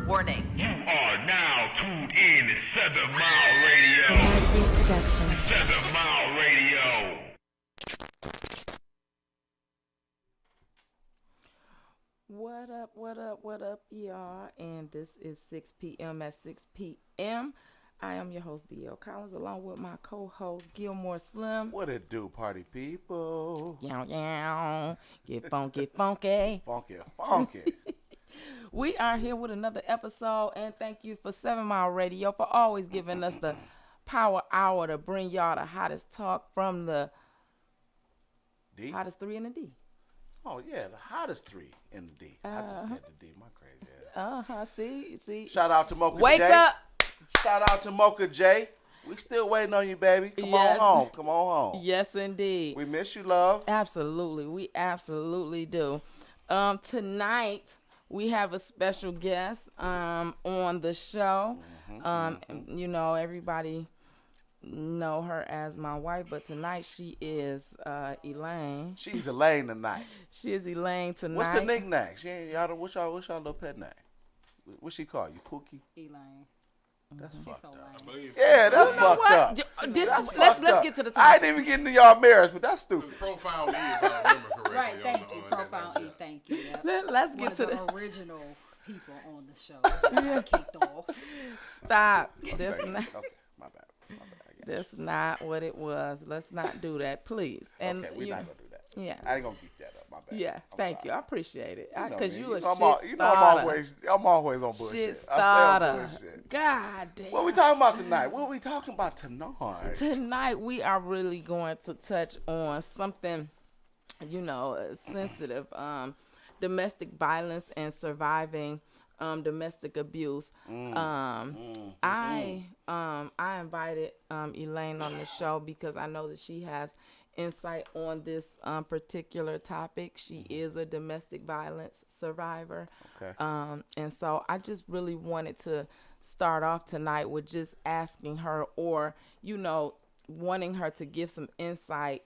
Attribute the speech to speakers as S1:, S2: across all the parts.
S1: Warning.
S2: You are now tuned in to 7 Mile Radio.
S3: Production.
S2: 7 Mile Radio.
S3: What up, y'all? And this is 6 p.m. at 6 p.m. I am your host, D.L. Collins, along with my co-host, Gilmore Slim.
S4: What it do, party people?
S3: Yow, yow. Get funky, funky.
S4: Funky.
S3: We are here with another episode, and thank you for 7 Mile Radio for always giving us the power hour to bring y'all the hottest talk from the
S4: D?
S3: hottest 3 in the D.
S4: Oh, yeah, the hottest 3 in the D. I just said the D, my crazy ass.
S3: See.
S4: Shout out to Mocha
S3: Wake
S4: J.
S3: up.
S4: Shout out to Mocha J. We still waiting on you, baby. Come
S3: Yes.
S4: on home.
S3: Yes, indeed.
S4: We miss you, love.
S3: Absolutely. We absolutely do. Tonight, we have a special guest on the show. You know, everybody know her as my wife, but tonight she is Elaine.
S4: She's Elaine tonight.
S3: She is Elaine tonight.
S4: What's the nickname? She ain't, what's y'all little pet name? What she call you, Pookie?
S5: Elaine.
S4: That's fucked
S5: So
S4: up.
S5: lame.
S4: Yeah, that's
S3: You know
S4: fucked
S3: what?
S4: up.
S3: Let's get to the
S4: I
S3: topic.
S4: ain't even getting to y'all marriage, but that's stupid.
S6: Profound E, if I remember correctly.
S5: Right, thank
S6: on
S5: you.
S6: that
S5: Profound
S6: message.
S5: E, thank you. Yep.
S3: Let's
S5: One
S3: get
S5: of
S3: to
S5: the
S3: the
S5: original people on the show that I kicked off.
S3: stop. This not,
S4: Okay, my bad. I got you.
S3: that's not what it was. Let's not do that, please. And
S4: Okay, we're
S3: you-
S4: not gonna do that.
S3: Yeah.
S4: I ain't gonna beat that up. My bad.
S3: Yeah,
S4: I'm
S3: thank
S4: sorry.
S3: you. I appreciate it.
S4: know
S3: Because
S4: me.
S3: you a
S4: know
S3: shit
S4: I'm always on bullshit.
S3: Shit
S4: I stay
S3: starter.
S4: on bullshit.
S3: God damn.
S4: What we talking about tonight? What we talking about tonight?
S3: Tonight we are really going to touch on something, sensitive. Domestic violence and surviving domestic abuse. I invited Elaine on the show because I know that she has insight on this particular topic. She is a domestic violence survivor.
S4: Okay.
S3: And so I just really wanted to start off tonight with just asking her, or, wanting her to give some insight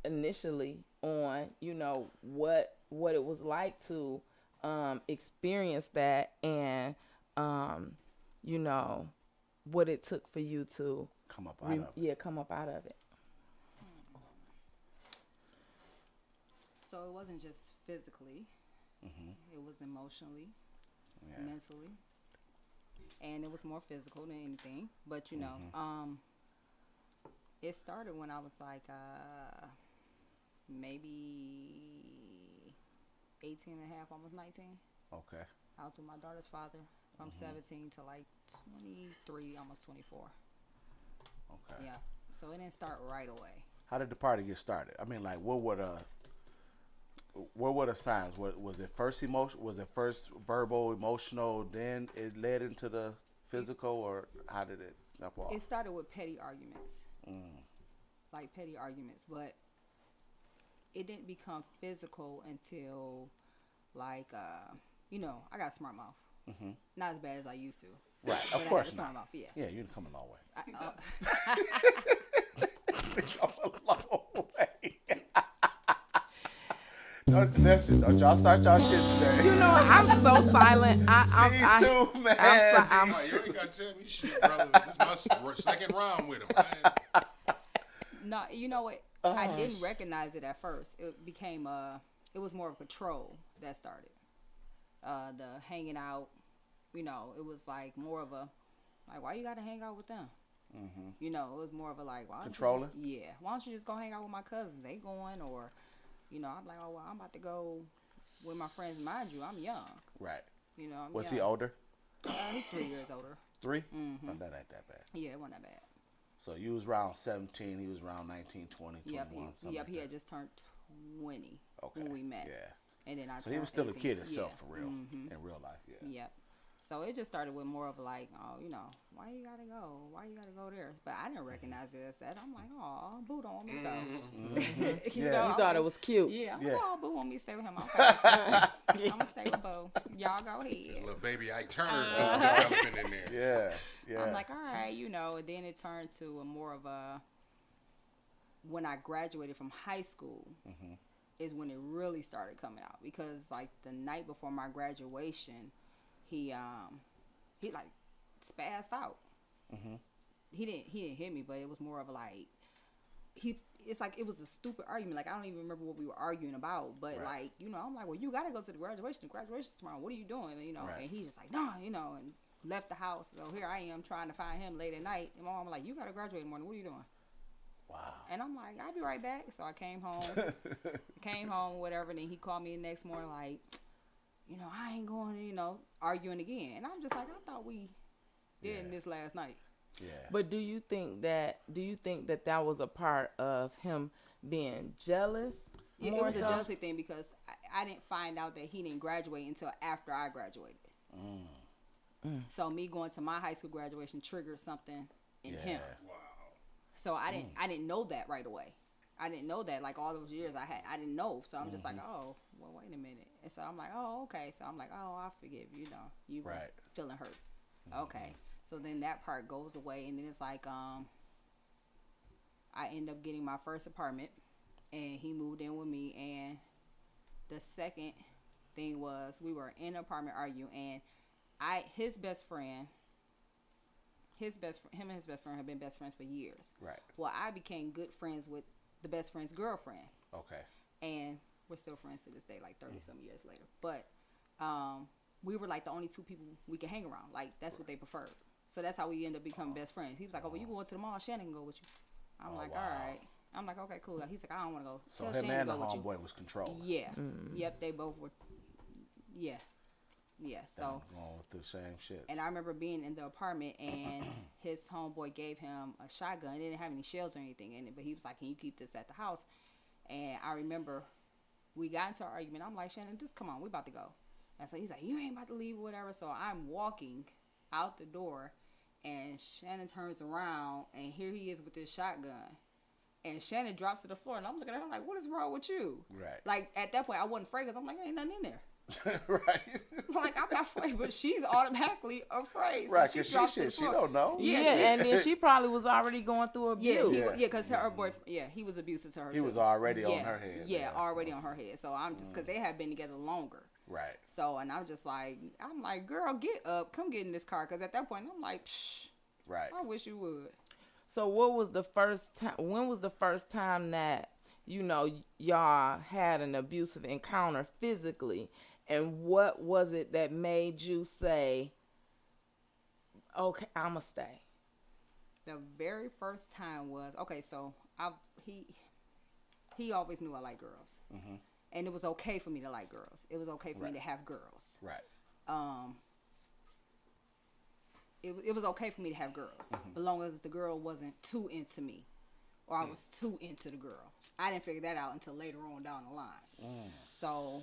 S3: initially on, what it was like to experience that, and, what it took for you to
S4: Come up out of it.
S3: come up out of it.
S5: So it wasn't just physically, it was emotionally, mentally, and it was more physical than anything. But, it started when I was like maybe 18 and a half, almost 19.
S4: Okay.
S5: I was with my daughter's father from 17 to like 23, almost 24.
S4: Okay.
S5: Yeah. So it didn't start right away.
S4: How did the party get started? I mean, like, what were the signs? Was it first emotion? Was it first verbal, emotional? Then it led into the physical, or how did it jump off?
S5: It started with petty arguments. Like petty arguments, but it didn't become physical until, like, I got a smart mouth. Not as bad as I used to.
S4: Right,
S5: But
S4: of
S5: I
S4: course
S5: had a
S4: not.
S5: smart mouth, yeah.
S4: Yeah, you're coming a long way.
S5: I,
S4: Come a long way. Listen, don't y'all start y'all shit today.
S3: I'm so silent.
S4: These two, man.
S6: Oh, you ain't got to tell me shit, brother. This is my second round with him, man.
S5: no, you know what? I didn't recognize it at first. It became it was more of control that started. The hanging out, it was like more of a, like, why you got to hang out with them? It was more of a like, why don't
S4: Controlling?
S5: you just, why don't you just go hang out with my cousins? They going, or, I'm like, oh, well, I'm about to go with my friends. Mind you, I'm young.
S4: Right.
S5: I'm
S4: Was
S5: young.
S4: he older?
S5: He's 3 years older.
S4: 3? Oh, that ain't that bad.
S5: Yeah, it wasn't that bad.
S4: So you was around 17. He was around 19, 20, 21, something
S5: Yep,
S4: like
S5: he
S4: that.
S5: had just turned 20
S4: Okay.
S5: when we met.
S4: Yeah.
S5: And then I
S4: So he was still a
S5: 18.
S4: kid himself,
S5: Yeah.
S4: for real, in real life. Yeah.
S5: Yep. So it just started with more of like, oh, why you gotta go? Why you gotta go there? But I didn't recognize it as that. I'm like, oh, Boo don't want me to go.
S4: Yeah.
S3: You
S5: I'm
S3: thought it
S5: like,
S3: was cute.
S5: Yeah. I'm
S4: Yeah.
S5: like, oh, Boo want me to stay with him. Okay. I'm gonna stay with Boo. Y'all go ahead.
S6: Little baby Ike Turner developing in there.
S4: Yeah. Yeah.
S5: I'm like, all right, and then it turned to a more of a, when I graduated from high school, is when it really started coming out, because like the night before my graduation, he like spazzed out. He didn't hit me, but it was more of like it's like it was a stupid argument. Like I don't even remember what we were arguing about, but like, you know, I'm like, well, you gotta go to the graduation. The graduation's tomorrow. What are you doing? And, you know, and he's just like, no, you know, and left the house. So here I am trying to find him late at night. And my mom was like, you gotta graduate in the morning. What are you doing?
S4: Wow.
S5: And I'm like, I'll be right back. So I came home, whatever. Then he called me the next morning, like, you know, I ain't going to, you know, arguing again. And I'm just like, I thought we did this last night.
S4: Yeah.
S3: But do you think that that was a part of him being jealous?
S5: Yeah, it was a jealousy thing, because I didn't find out that he didn't graduate until after I graduated. So me going to my high school graduation triggered something in him.
S6: Wow.
S5: So I didn't know that right away. I didn't know that, like, all those years I didn't know. So I'm just like, oh, well, wait a minute. And so I'm like, oh, okay. So I'm like, oh, I forgive you. You know, you were feeling hurt. Okay. So then that part goes away, and then it's like, I end up getting my first apartment, and he moved in with me. And the second thing was, we were in an apartment arguing, and his best friend, him and his best friend have been best friends for years.
S4: Right.
S5: Well, I became good friends with the best friend's girlfriend.
S4: Okay.
S5: And we're still friends to this day, like 30-some years later. But we were like the only two people we could hang around. Like, that's what they preferred. So that's how we ended up becoming best friends. He was like, oh, well, you going to the mall, Shannon can go with you. I'm like, all right. I'm like, okay, cool. He's like, I don't want to go.
S4: So
S5: Tell
S4: him
S5: Shannon
S4: and
S5: to
S4: the
S5: go with you.
S4: homeboy was controlled.
S5: Yeah. Yep, they both were. Yeah. Yeah, so.
S4: Going with the same shit.
S5: And I remember being in the apartment, and his homeboy gave him a shotgun. It didn't have any shells or anything in it, but he was like, can you keep this at the house? And I remember we got into an argument. I'm like, Shannon, just come on, we about to go. And so he's like, you ain't about to leave or whatever. So I'm walking out the door, and Shannon turns around, and here he is with this shotgun. And Shannon drops to the floor, and I'm looking at her like, what is wrong with you?
S4: Right.
S5: Like, at that point, I wasn't afraid, because I'm like, ain't nothing in there.
S4: Right.
S5: Like, I'm not afraid, but she's automatically afraid. So
S4: Right,
S5: she
S4: because
S5: drops to the
S4: she
S5: floor.
S4: don't know.
S3: Yeah,
S5: she-
S3: and then she probably was already going through abuse.
S5: Because her boyfriend, he was abusive to her.
S4: He
S5: too.
S4: was already on her head.
S5: Yeah, already on her head. So I'm just, because they had been together longer.
S4: Right.
S5: So, and I'm just like, girl, get up, come get in this car. Because at that point, I'm like, psh,
S4: Right.
S5: I wish you would.
S3: So what was the first time? When was the first time that, you know, y'all had an abusive encounter physically? And what was it that made you say, okay, I'ma stay?
S5: The very first time was, okay, so he always knew I like girls. Mm-hmm. And it was okay for me to like girls. It was okay for me to have girls.
S4: Right.
S5: It was okay for me to have girls, as long as the girl wasn't too into me, or I was too into the girl. I didn't figure that out until later on down the line. So,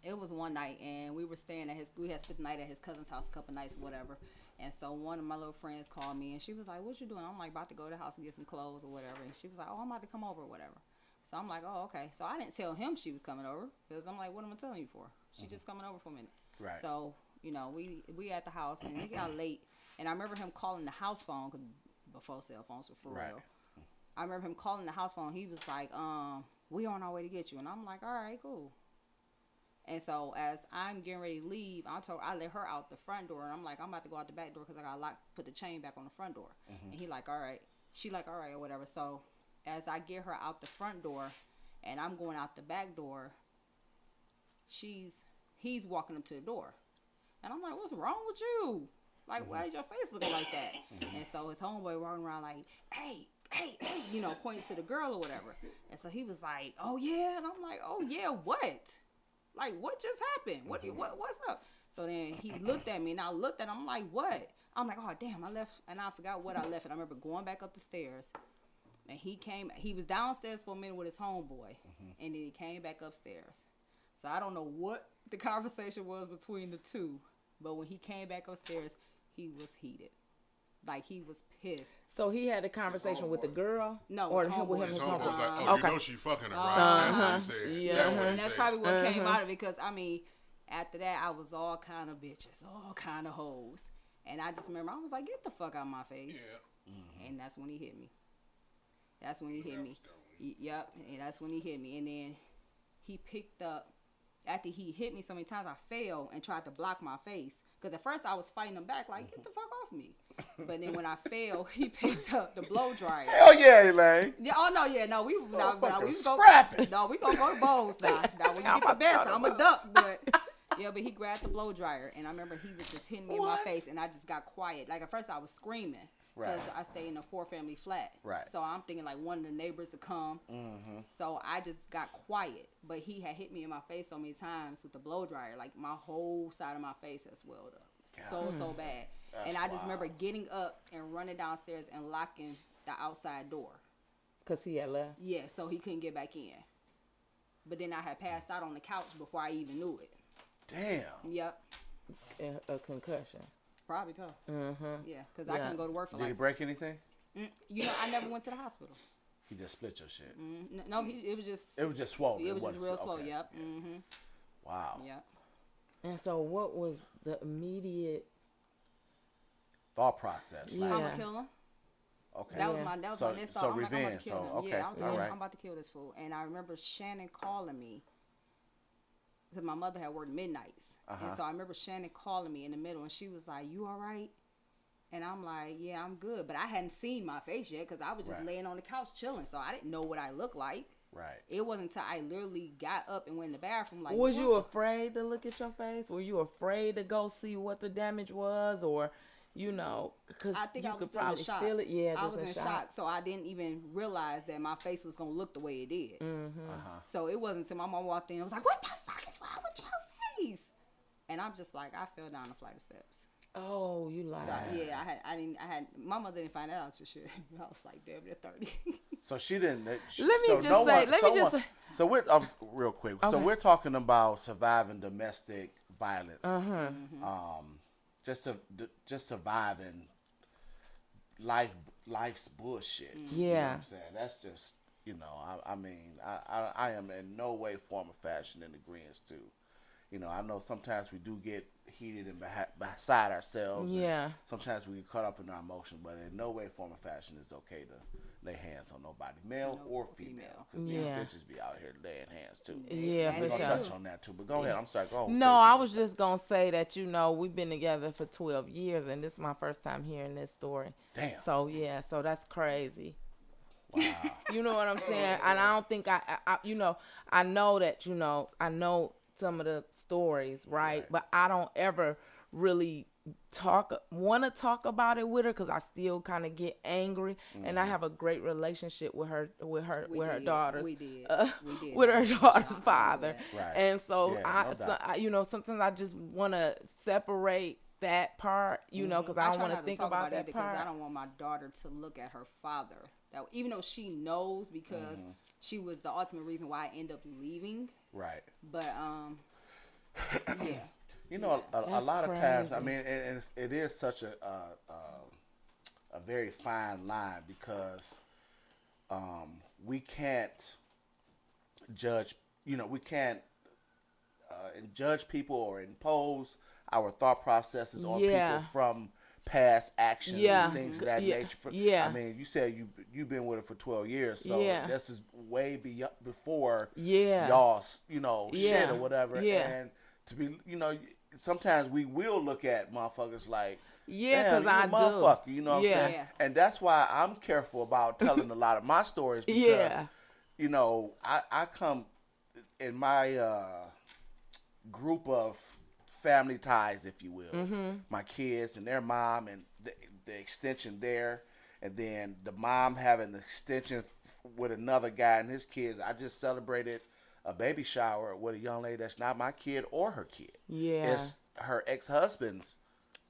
S5: it was one night, and we were staying at we had spent the night at his cousin's house a couple nights, whatever. And so one of my little friends called me, and she was like, what you doing? I'm like, about to go to the house and get some clothes or whatever. And she was like, oh, I'm about to come over or whatever. So I'm like, oh, okay. So I didn't tell him she was coming over, because I'm like, what am I telling you for? She just coming over for a minute.
S4: Right.
S5: So, you know, we at the house, and it got late. And I remember him calling the house phone, cause before cell phones were for real. I remember him calling the house phone. He was like, we on our way to get you. And I'm like, all right, cool. And so as I'm getting ready to leave, I let her out the front door, and I'm like, I'm about to go out the back door, because I got put the chain back on the front door. And he like, all right. She like, all right, or whatever. So as I get her out the front door, and I'm going out the back door, he's walking up to the door. And I'm like, what's wrong with you? Like, why is your face looking like that? And so his homeboy walking around like, hey, you know, pointing to the girl or whatever. And so he was like, oh yeah. And I'm like, oh yeah, what? Like, what just happened? What's up? So then he looked at me, and I looked at him. I'm like, what? I'm like, oh damn, I left, and I forgot what I left. And I remember going back up the stairs, and he was downstairs for a minute with his homeboy, and then he came back upstairs. So I don't know what the conversation was between the two, but when he came back upstairs, he was heated. Like, he was pissed.
S3: So he had a conversation with the girl?
S5: No,
S3: or
S5: the
S3: him with
S5: homeboy.
S3: him
S6: His
S3: and
S6: homeboy was
S3: his
S6: like,
S3: homeboy?
S6: oh,
S3: Okay.
S6: you know she fucking her, right? That's what he said.
S3: Yeah.
S6: That's what he
S5: And that's
S6: said.
S5: probably what came out of it, because, I mean, after that, I was all kind of bitches, all kind of hoes. And I just remember, I was like, get the fuck out of my face.
S6: Yeah.
S5: And that's when he hit me. That's when he hit me. Yep, and that's when he hit me. And then he picked up, after he hit me so many times, I fell and tried to block my face. Because at first I was fighting him back, like, get the fuck off me. But then when I fell, he picked up the blow dryer.
S4: Hell yeah, Elaine.
S5: Yeah, oh no, yeah, no, we gonna
S4: scrapping.
S5: no, we gonna go to Bowls now. Now when you get the best, I'm a duck, but yeah, but he grabbed the blow dryer, and I remember he was just hitting me in my face, and I just got quiet. Like at first I was screaming because I stay in a 4-family flat,
S4: Right.
S5: So I'm thinking like one of the neighbors would come, so I just got quiet. But he had hit me in my face so many times with the blow dryer, like my whole side of my face had swelled up, so bad.
S4: That's
S5: and I just
S4: wild.
S5: remember getting up and running downstairs and locking the outside door.
S3: Cause he had left.
S5: Yeah, so he couldn't get back in. But then I had passed out on the couch before I even knew it.
S4: Damn.
S5: Yep,
S3: A concussion.
S5: probably so. Yeah, because I
S3: Yeah.
S5: couldn't go to work for
S4: Did he
S5: like.
S4: break anything?
S5: You know, I never went to the hospital.
S4: He just split your shit.
S5: No, it was just.
S4: It was just swollen.
S5: It was just
S4: wasn't
S5: real
S4: split.
S5: slow.
S4: Okay.
S5: Yep.
S4: Wow.
S5: Yep.
S3: And so, what was the immediate?
S4: Thought process. Like,
S3: Yeah.
S5: I'm gonna kill him.
S4: okay.
S5: That was
S3: Yeah.
S5: my next
S4: So-
S5: thought.
S4: so
S5: I'm like, I'm about
S4: revenge,
S5: to kill
S4: so,
S5: him.
S4: okay,
S5: Yeah, I was like,
S4: alright.
S5: I'm about to kill this fool. And I remember Shannon calling me because my mother had worked midnights, and so I remember Shannon calling me in the middle, and she was like, "You all right?" And I'm like, "Yeah, I'm good," but I hadn't seen my face yet because I was just
S4: Right.
S5: laying on the couch chilling, so I didn't know what I looked like.
S4: Right.
S5: It wasn't until I literally got up and went in the bathroom. Like,
S3: Was
S5: what
S3: you
S5: the-
S3: afraid to look at your face? Were you afraid to go see what the damage was, or, you know, because
S5: I think
S3: you
S5: I was
S3: could
S5: still in
S3: probably
S5: shock.
S3: feel it? Yeah,
S5: I
S3: just
S5: was in shock, so I didn't even realize that my face was gonna look the way it did. So it wasn't until my mom walked in and was like, "What the fuck is wrong with your face?" And I'm just like, I fell down a flight of steps.
S3: Oh, you
S5: So
S3: lied.
S5: yeah, my mother didn't find that out till shit. I was like, damn, they're 30.
S4: So she didn't.
S3: Let me just say-
S4: So we're real quick. So
S3: Okay.
S4: we're talking about surviving domestic violence. Just surviving life's bullshit. You know what
S3: Yeah.
S4: I'm saying? That's just, I mean, I am in no way, form, or fashion in agreement to. I know sometimes we do get heated and beside ourselves. and
S3: Yeah.
S4: sometimes we get caught up in our emotion, but in no way, form, or fashion is okay to lay hands on nobody, male or female. Because
S3: Yeah.
S4: these bitches be out here laying hands too.
S3: Yeah,
S5: And
S3: for
S4: We're
S5: they
S4: gonna
S3: sure.
S5: do.
S4: touch on that too. But go ahead. I'm sorry. Go on.
S3: No, I was just gonna say that we've been together for 12 years, and this is my first time hearing this story.
S4: Damn.
S3: So yeah, so that's crazy.
S4: Wow.
S3: You know what I'm saying? And I don't think I know that I know some of the stories, right?
S4: Right.
S3: But I don't ever really want to talk about it with her because I still kind of get angry, and I have a great relationship with her
S5: did.
S3: daughters.
S5: We did. We did.
S3: With her
S5: Yeah.
S3: daughter's
S5: I
S3: father,
S5: remember
S4: that. Right.
S3: and so
S4: Yeah, no doubt.
S3: sometimes I just want to separate that part, because I don't
S5: try
S3: want
S5: not
S3: to think
S5: talk
S3: about
S5: it
S3: that
S5: because I
S3: part.
S5: don't want my daughter to look at her father. That even though she knows because she was the ultimate reason why I ended up leaving.
S4: Right.
S5: But yeah.
S4: A
S3: That's
S4: lot of times, I
S3: crazy.
S4: mean, and it is such a very fine line because we can't judge. We can't judge people or impose our thought processes on
S3: Yeah.
S4: people from past actions
S3: Yeah.
S4: and things of that
S3: Yeah.
S4: nature.
S3: Yeah.
S4: I mean, you said you've been with her for 12 years, so
S3: Yeah.
S4: this is way before
S3: Yeah.
S4: y'all's shit
S3: Yeah.
S4: or whatever.
S3: Yeah.
S4: And to be, sometimes we will look at motherfuckers like,
S3: Yeah,
S4: damn,
S3: 'cause
S4: you
S3: I
S4: a
S3: do.
S4: motherfucker, you know what
S3: Yeah.
S4: I'm saying?
S5: Yeah.
S4: And that's why I'm careful about telling a lot of my stories because,
S3: Yeah.
S4: I come in my group of family ties, if you will.
S3: Mm-hmm.
S4: My kids and their mom and the extension there, and then the mom having the extension with another guy and his kids. I just celebrated a baby shower with a young lady that's not my kid or her kid.
S3: Yeah.
S4: It's her ex-husband's.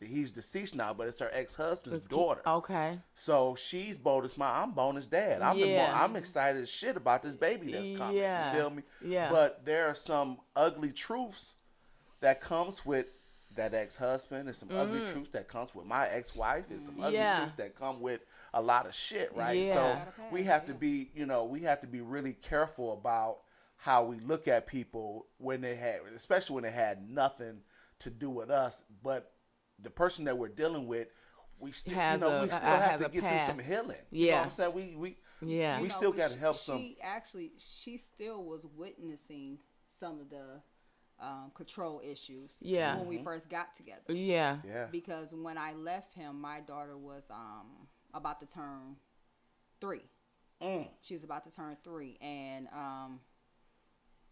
S4: He's deceased now, but it's her ex-husband's
S3: Let's
S4: daughter.
S3: Okay.
S4: So she's bonus mom. I'm bonus dad.
S3: Yeah.
S4: I'm excited as shit about this baby that's coming.
S3: Yeah.
S4: You feel me?
S3: Yeah.
S4: But there are some ugly truths that comes with that ex-husband, and some ugly truths that comes with my ex-wife, and some ugly
S3: Yeah.
S4: truths that come with a lot of shit, right?
S3: Yeah.
S4: So
S5: Gotta pass,
S4: we have to be, we have to be really careful about how we look at people especially when they had nothing to do with us, but the person that we're dealing with, we still,
S3: Has
S4: we
S3: a-
S4: still
S3: has
S4: have to
S3: a
S4: get
S3: past.
S4: through some healing. You know
S3: Yeah.
S4: what I'm saying?
S3: Yeah.
S4: We
S5: know,
S4: still
S5: but
S4: got to help some.
S5: She still was witnessing some of the control issues.
S3: Yeah.
S5: When we first got together.
S3: Yeah.
S4: Yeah.
S5: Because when I left him, my daughter was about to turn 3. She was about to turn 3, and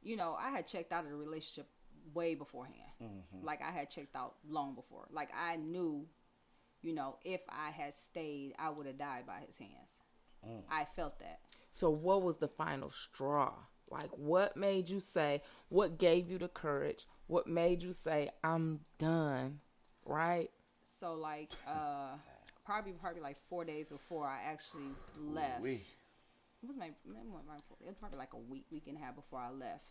S5: you know, I had checked out of the relationship way beforehand. Like I had checked out long before. Like I knew, you know, if I had stayed, I would have died by his hands. I felt that.
S3: So what was the final straw? Like what made you say, what gave you the courage? What made you say, I'm done, right?
S5: So like probably like 4 days before I actually left.
S4: Ooh-wee.
S5: It was it was probably like a week and a half before I left.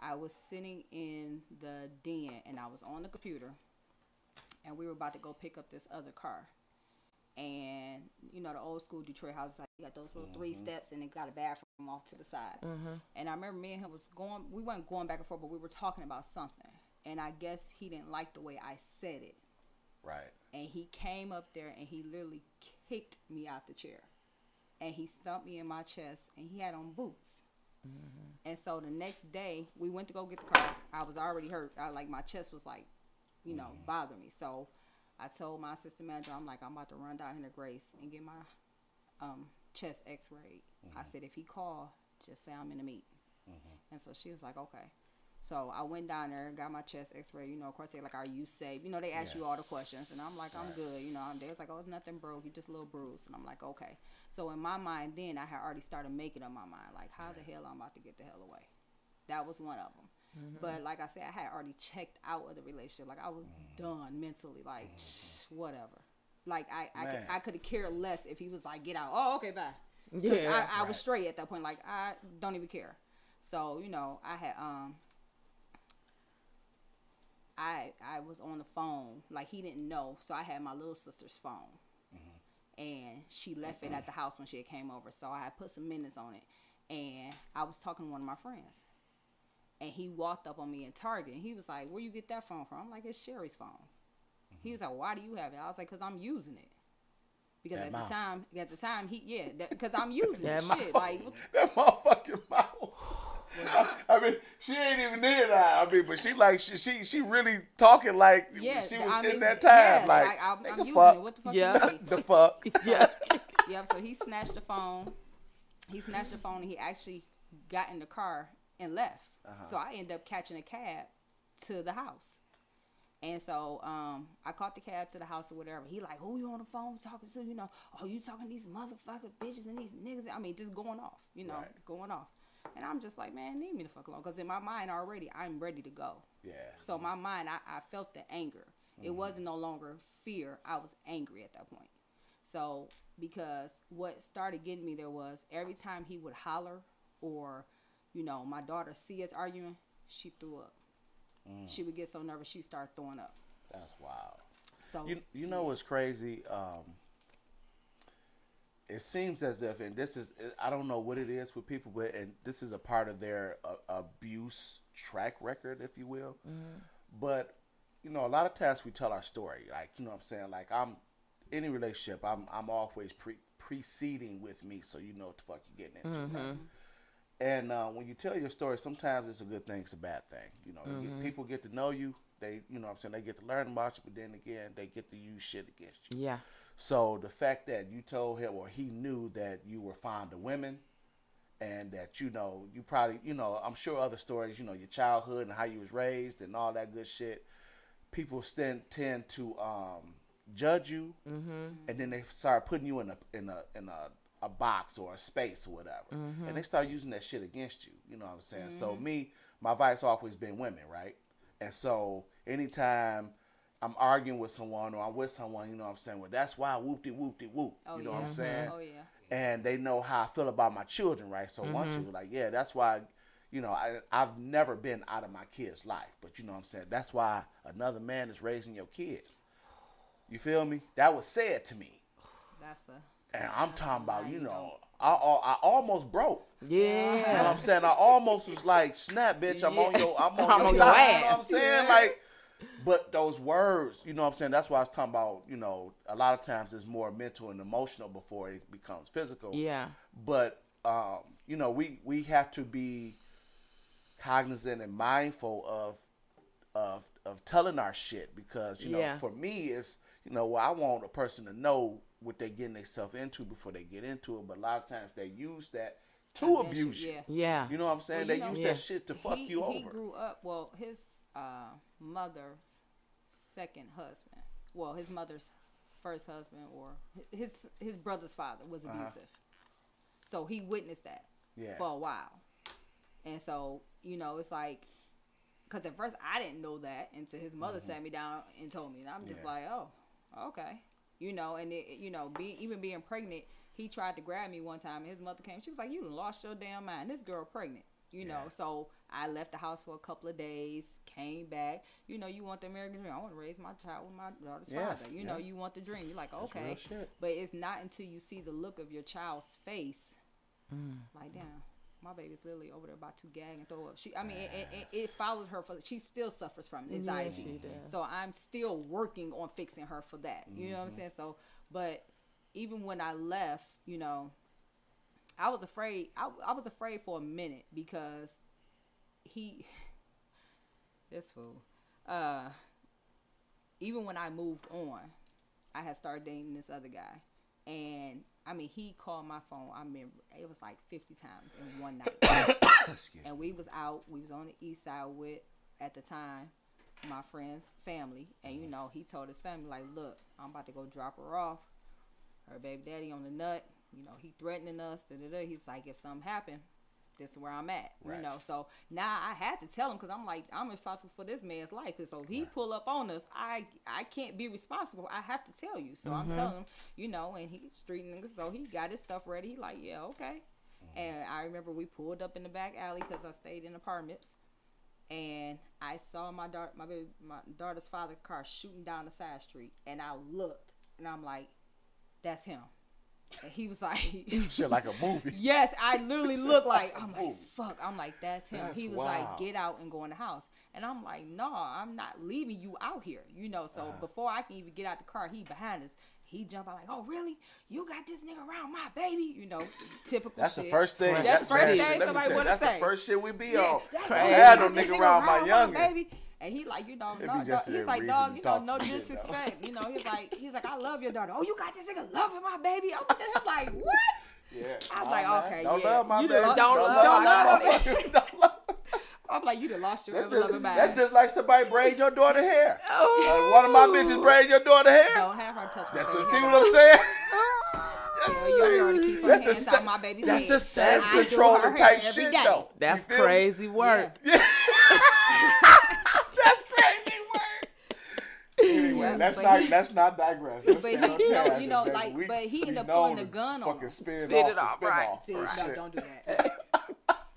S5: I was sitting in the den and I was on the computer, and we were about to go pick up this other car. And you know the old school Detroit houses, like you got those little 3 steps, and it got a bathroom off to the side. And I remember me and him we weren't going back and forth, but we were talking about something. And I guess he didn't like the way I said it.
S4: Right.
S5: And he came up there and he literally kicked me out the chair. And he stumped me in my chest, and he had on boots. And so the next day, we went to go get the car. I was already hurt. My chest was like, you know, bothering me. So I told my assistant manager, I'm like, I'm about to run down here to Grace and get my chest x-rayed. I said, if he call, just say I'm in a meeting. And so she was like, okay. So I went down there and got my chest x-ray. You know, of course, they're like, are you safe? You know, they ask you all the questions. And I'm like, I'm good. You know, they was like, oh, it's nothing broke. You just a little bruised. And I'm like, okay. So in my mind then, I had already started making up my mind. Like, how the hell I'm about to get the hell away? That was one of them. But like I said, I had already checked out of the relationship. Like, I was done mentally. Like, whatever. Like, I could have cared less if he was like, get out. Oh, okay, bye. Because I was straight at that point. Like, I don't even care. So, you know, I had... I was on the phone, like he didn't know, so I had my little sister's phone, and she left it at the house when she had came over, so I had put some minutes on it, and I was talking to one of my friends, and he walked up on me in Target, and he was like, where you get that phone from? I'm like, it's Sherry's phone. He was like, why do you have it? I was like, because I'm using it. Because at the time, because I'm using it, shit, like.
S4: That motherfucking mouth. I mean, she ain't even near that. I mean, but she really talking like she was in that time.
S5: Yes,
S4: like,
S5: I'm using
S4: fuck.
S5: it. What the fuck
S3: Yeah.
S5: you mean?
S4: The fuck.
S3: Yeah.
S5: Yep, so he snatched the phone. And he actually got in the car and left. So I ended up catching a cab to the house. And so I caught the cab to the house or whatever. He like, who you on the phone talking to? You know, oh, you talking to these motherfucking bitches and these niggas. I mean, just going off, you know, going off. And I'm just like, man, leave me the fuck alone. Because in my mind already, I'm ready to go.
S4: Yeah.
S5: So my mind, I felt the anger. It wasn't no longer fear. I was angry at that point. So because what started getting me there was every time he would holler or, you know, my daughter see us arguing, she threw up. She would get so nervous, she'd start throwing up.
S4: That's wild.
S5: So
S4: You know what's crazy? It seems as if, and this is, I don't know what it is with people, but and this is a part of their abuse track record, if you will. But you know, a lot of times we tell our story, like, you know what I'm saying, like any relationship, I'm always preceding with me, so you know what the fuck you're getting into. Right? And when you tell your story, sometimes it's a good thing, it's a bad thing. You know, people get to know you. They, you know what I'm saying, they get to learn about you, but then again, they get to use shit against you.
S3: Yeah.
S4: So the fact that you told him, or he knew that you were fond of women, and that, you know, you probably, you know, I'm sure other stories, you know, your childhood and how you was raised and all that good shit, people tend to judge you, and then they start putting you in a box or a space or whatever, and they start using that shit against you. You know what I'm saying? So my advice always been women, right? And so anytime I'm arguing with someone or I'm with someone, you know what I'm saying, well, that's why whoop-de-whoop-de-whoop. You know what I'm saying?
S5: Oh, yeah.
S4: And they know how I feel about my children, right? So once you were like, yeah, that's why, you know, I've never been out of my kid's life. But you know what I'm saying? That's why another man is raising your kids. You feel me? That was said to me. And I'm talking about, you know, I almost broke.
S3: Yeah.
S4: You know what I'm saying? I almost was like, snap, bitch, I'm on your
S3: I'm on your
S4: time.
S3: ass.
S4: You know what I'm saying? Like, But those words, you know what I'm saying? That's why I was talking about, you know, a lot of times it's more mental and emotional before it becomes physical.
S3: Yeah.
S4: But, you know, we have to be cognizant and mindful of telling our shit because, you know,
S3: Yeah.
S4: for me, it's, you know, well, I want a person to know what they're getting themselves into before they get into it. But a lot of times they use that to
S5: Against you,
S4: abuse you.
S5: yeah.
S3: Yeah.
S4: You know what I'm saying?
S5: Well, you
S4: they
S5: know,
S4: use
S3: Yeah.
S4: that shit to fuck you over.
S5: He grew up. Well, his mother's second husband. Well, his mother's first husband, or his brother's father was abusive. So he witnessed that
S4: Yeah.
S5: for a while, and so you know it's like, because at first I didn't know that until his mother sat me down and told me, and I'm just
S4: Yeah.
S5: like, oh, okay, you know, and it, you know, even being pregnant. He tried to grab me one time, and his mother came. She was like, "You done lost your damn mind. This girl pregnant." You know,
S4: Yeah.
S5: so I left the house for a couple of days, came back. You know, you want the American dream. I want to raise my child with my daughter's
S4: Yeah,
S5: father. You know, you want the dream. You're like, okay.
S4: real shit.
S5: But it's not until you see the look of your child's face, like, damn, my baby's literally over there about to gag and throw up. I mean, it followed her she still suffers from anxiety.
S3: she does.
S5: So I'm still working on fixing her for that. You know what I'm saying? So, but even when I left, you know, I was afraid. I was afraid for a minute because this fool. Even when I moved on, I had started dating this other guy, and I mean, he called my phone. I remember it was like 50 times in one night. And we was out. We was on the east side with, at the time, my friend's family, and you know, he told his family like, "Look, I'm about to go drop her off. Her baby daddy on the nut. You know, he threatening us. Da-da-da. He's like, if something happened, this is where I'm at."
S4: Right.
S5: You know, so now I had to tell him because I'm like, I'm responsible for this man's life. And so if he pull up on us, I can't be responsible. I have to tell you. So I'm telling him, you know, and he's street nigga, so he got his stuff ready. He like, yeah, okay. And I remember we pulled up in the back alley because I stayed in apartments. And I saw my daughter's father's car shooting down the side street. And I looked, and I'm like, that's him. And he was like,
S4: Shit like a movie.
S5: yes, I literally looked like, I'm like, fuck. I'm like, that's him.
S4: That's
S5: He was
S4: wild.
S5: like, get out and go in the house. And I'm like, no, I'm not leaving you out here. You know, so before I can even get out the car, he behind us. He jump out like, oh, really? You got this nigga around my baby? You know, typical
S4: That's
S5: shit.
S4: the first thing.
S5: That's the first
S4: that
S5: thing
S4: shit, let me
S5: somebody
S4: tell you,
S5: want to say.
S4: That's the first shit we be
S5: Yeah,
S4: on.
S5: that's
S4: I
S5: crazy.
S4: had no
S5: You got this
S4: nigga around my
S5: around
S4: youngin'.
S5: baby. And he like, you know,
S4: It
S5: no,
S4: be just
S5: he's
S4: a
S5: like,
S4: reason
S5: dog,
S4: to
S5: you know,
S4: talk
S5: no
S4: some shit, though.
S5: disrespect. You know, he's like, I love your daughter. Oh, you got this nigga loving my baby. I'm looking at him like, what?
S4: Yeah.
S5: I'm
S4: Nah,
S5: like,
S4: man.
S5: okay,
S4: Don't
S5: yeah.
S4: love my
S5: You
S4: baby.
S5: done
S3: Don't
S5: lost-
S3: love
S5: don't
S3: my
S5: love
S3: baby.
S5: my baby.
S4: Don't love-
S5: I'm like, you done lost your
S4: That's
S5: ever loving
S4: that's
S5: mind.
S4: just like somebody braid your daughter hair.
S3: Oh.
S4: One of my bitches braid your daughter hair.
S5: Don't have her touch my
S4: That's
S5: baby.
S4: the, see what I'm saying?
S5: Tell your daughter to keep her
S4: That's the
S5: hands
S4: se-
S5: out my baby's
S4: That's
S5: head.
S4: the self
S5: I do
S4: control
S5: her
S4: type
S5: hair every
S4: shit
S5: day.
S4: though.
S3: That's
S4: You feel me?
S3: crazy work.
S5: Yeah.
S4: That's crazy work. Anyway,
S5: Yeah,
S4: let's
S5: but
S4: not
S5: he-
S4: let's not digress. Let's
S5: but
S4: stay
S5: he,
S4: on task,
S5: you know,
S4: baby.
S5: like,
S4: We-
S5: but he
S4: we
S5: ended up
S4: know
S5: pulling the
S4: to
S5: gun on
S4: fucking
S5: him.
S4: spin
S3: Spit
S4: off
S3: it
S4: the
S3: off,
S4: spin
S3: right.
S4: off.
S5: See,
S4: Oh,
S5: no,
S4: shit.
S5: don't do that.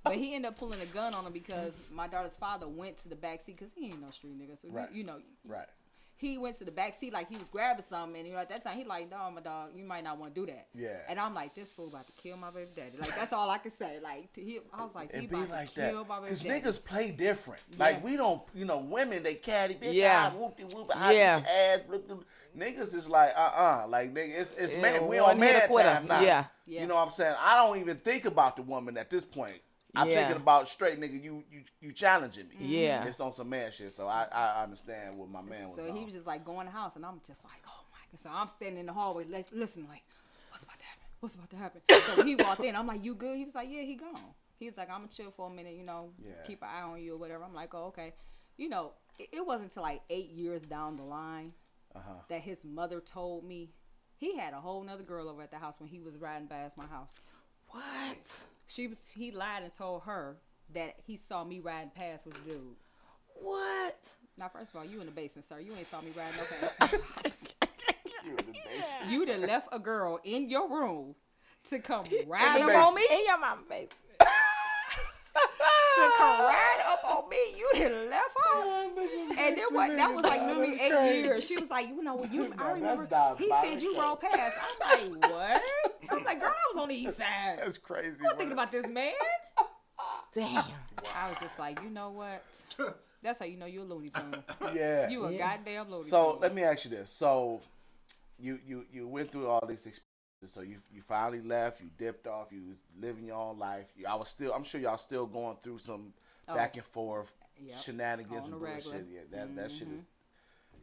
S5: But he ended up pulling a gun on him because my daughter's father went to the back seat because he ain't no street nigga. So
S4: Right.
S5: you know,
S4: Right.
S5: he went to the back seat like he was grabbing something, and you know at that time he like, no, my dog, you might not want to do that.
S4: Yeah.
S5: And I'm like, this fool about to kill my baby daddy. Like that's all I could say. Like I was like, he
S4: It be
S5: about
S4: like
S5: to
S4: that.
S5: kill my baby
S4: Because
S5: daddy.
S4: niggas play different.
S5: Yeah.
S4: Like, we don't, you know, women, they catty, bitch,
S3: Yeah.
S4: whoop-de-whoop, I
S3: Yeah.
S4: beat your ass, bloop, bloop. Niggas is like, Like, nigga, it's
S3: Yeah,
S4: man, we
S3: one
S4: on
S3: hit
S4: man
S3: a quitter.
S4: time now.
S3: Yeah.
S5: Yeah.
S4: You know what I'm saying? I don't even think about the woman at this point. I'm
S3: Yeah.
S4: thinking about straight nigga, you challenging me.
S3: Yeah.
S4: It's on some man shit, so I understand what my man was
S5: So
S4: on.
S5: he was just like going in the house, and I'm just like, oh my god. So I'm sitting in the hallway, listen, like, what's about to happen? What's about to happen? So when he walked in, I'm like, you good? He was like, yeah, he gone. He's like, I'm gonna chill for a minute, you know,
S4: Yeah.
S5: keep an eye on you or whatever. I'm like, oh, okay. You know, it wasn't until like 8 years down the line that his mother told me he had a whole nother girl over at the house when he was riding past my house.
S3: What?
S5: He lied and told her that he saw me riding past with the dude.
S3: What?
S5: Now, first of all, you in the basement, sir. You ain't saw me riding no past.
S4: You in the basement.
S5: You done left a girl in your room to come
S4: In
S5: ride
S4: the
S5: up on me?
S3: In your mama basement.
S5: To come ride up on me? You done left her? And then what? That was like literally 8 years. She was like, you know, I remember he said you rolled past. I'm like, what? I'm like, girl, I was on the east side.
S4: That's crazy.
S5: I'm thinking about this man.
S3: Damn.
S5: I was just like, you know what? That's how you know you're a Looney Tune.
S4: Yeah.
S5: You a goddamn Looney Tune.
S4: So let me ask you this. So you went through all these experiences. So you finally left. You dipped off. You was living your own life. I'm sure y'all still going through some back and forth
S5: Yep.
S4: shenanigans
S5: On
S4: and
S5: the
S4: bullshit.
S5: regular.
S4: Yeah, that shit is.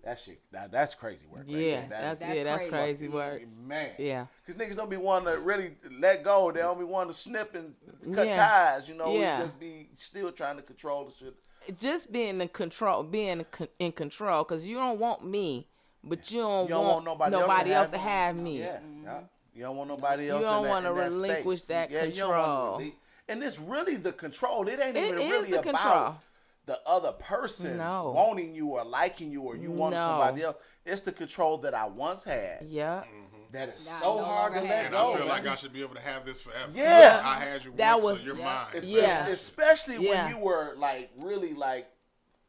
S4: That shit, that's crazy work. Right
S3: Yeah,
S4: there.
S3: that's
S5: crazy.
S3: crazy work.
S4: Man.
S3: Yeah.
S4: Because niggas don't be wanting to really let go. They don't be wanting to snip and cut
S3: Yeah.
S4: ties. You know,
S3: Yeah.
S4: we just be still trying to control the shit.
S3: Just being in control, in control, because you don't want me, but you don't, want nobody else to have me.
S4: Yeah, yeah. You don't want nobody else.
S3: You don't
S4: want to
S3: relinquish that
S4: You don't
S3: control.
S4: wanna and it's really the control. It ain't
S3: It
S4: even
S3: is
S4: really
S3: the
S4: about
S3: control.
S4: the other person
S3: No.
S4: wanting you or liking you or you wanting
S3: No.
S4: somebody else. It's the control that I once had
S3: Yeah.
S4: that is
S5: That I
S4: so
S5: no
S4: hard to
S5: longer
S4: let
S5: have.
S6: And I
S4: go.
S6: feel like
S4: man.
S6: I should be able to have this forever.
S4: Yeah.
S6: I had you
S3: That
S6: once,
S3: was-
S6: so you're
S5: Yeah.
S6: mine.
S3: Yeah.
S4: Especially
S3: Yeah.
S4: when you were like really like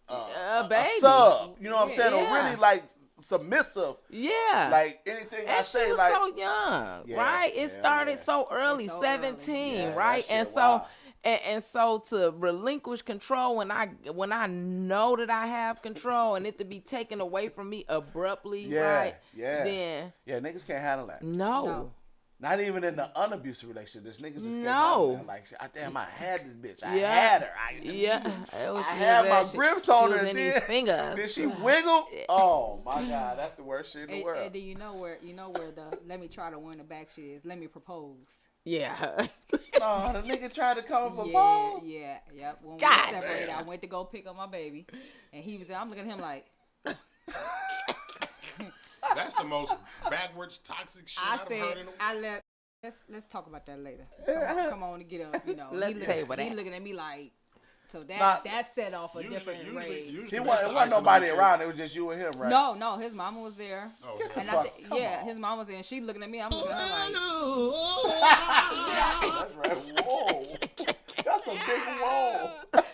S4: a
S3: baby.
S4: sub. You know what I'm saying? Or
S3: Yeah.
S4: really like submissive.
S3: Yeah.
S4: Like anything I
S3: And
S4: say,
S3: she was
S4: like
S3: so young,
S4: Yeah,
S3: right? It
S4: yeah,
S3: started
S4: yeah.
S3: so early,
S5: It's so
S3: 17,
S4: early. Yeah,
S3: right?
S4: that
S3: And
S4: shit
S3: so,
S4: wild.
S3: and so to relinquish control when I know that I have control and it to be taken away from me abruptly,
S4: Yeah,
S3: right?
S4: yeah.
S3: Then
S4: yeah, niggas can't handle that.
S3: no.
S4: Not even in the unabusive relationship. This niggas just can't
S3: No.
S4: handle that. Like, damn, I had this bitch. I
S3: Yeah.
S4: had her.
S3: Yeah,
S4: I had my grips on her.
S3: in
S4: And
S3: these
S4: then,
S3: fingers.
S4: then she wiggled. Oh my god, that's the worst shit in the
S5: And
S4: world.
S5: then you know where the let me try to win the back shit is. Let me propose.
S3: Yeah.
S4: No, the nigga tried to come and
S5: Yeah,
S4: propose.
S5: yep. When
S3: God
S5: we separated,
S6: damn.
S5: I went to go pick up my baby, and he was. I'm looking at him like
S6: That's the most backwards toxic shit
S5: I
S6: I've
S5: said.
S6: heard in the
S5: I let. Let's talk about that later. Come on and get up. You know,
S3: Let's table
S5: he
S3: that.
S5: looking at me like. So
S4: Nah.
S5: that set off a different rage.
S4: He
S6: that's
S4: wasn't,
S6: the
S4: wasn't
S6: icing on
S4: nobody
S6: the cake.
S4: around. It was just you and him, right?
S5: No, his mama was there.
S6: Oh,
S4: Get the
S5: And
S4: fuck-
S5: I
S4: come
S5: yeah,
S4: on.
S5: his mama was there, and she looking at me. I'm looking at her
S4: That's right. Whoa. That's a big whoa.
S5: like,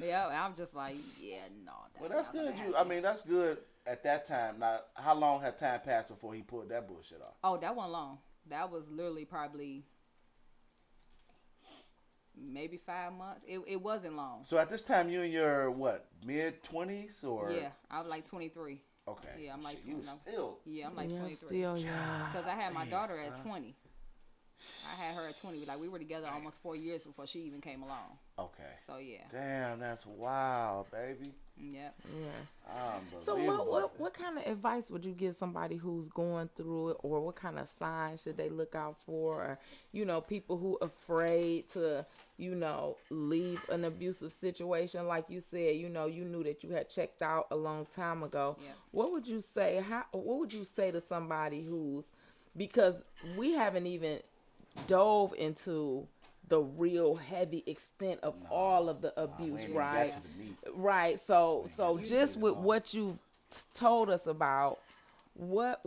S5: yeah. And I'm just like, yeah, no.
S4: Well, that's
S5: not gonna
S4: good.
S5: happen.
S4: I mean, that's good at that time. Now, how long had time passed before he pulled that bullshit off?
S5: Oh, that wasn't long. That was literally probably maybe 5 months. It wasn't long.
S4: So at this time, you in your what, mid-20s or?
S5: Yeah, I was like 23.
S4: Okay.
S5: Yeah, I'm like
S4: Shit, you
S5: 20.
S4: still.
S5: Yeah, I'm like
S3: Yeah,
S5: 23.
S3: still young.
S5: Because I had my daughter at 20. I had her at 20. Like we were together almost 4 years before she even came along.
S4: Okay.
S5: So yeah,
S4: Damn, that's wild, baby.
S5: yeah.
S3: Yeah. So
S4: Unbelievable.
S3: what kind of advice would you give somebody who's going through it, or what kind of signs should they look out for? Or, people who afraid to, leave an abusive situation, like you said, you knew that you had checked out a long time ago.
S5: Yeah.
S3: What would you say? What would you say to somebody because we haven't even dove into the real heavy extent of all of the abuse,
S4: we ain't even
S3: right?
S4: got to the meat.
S3: Right. So just with what you told us about, what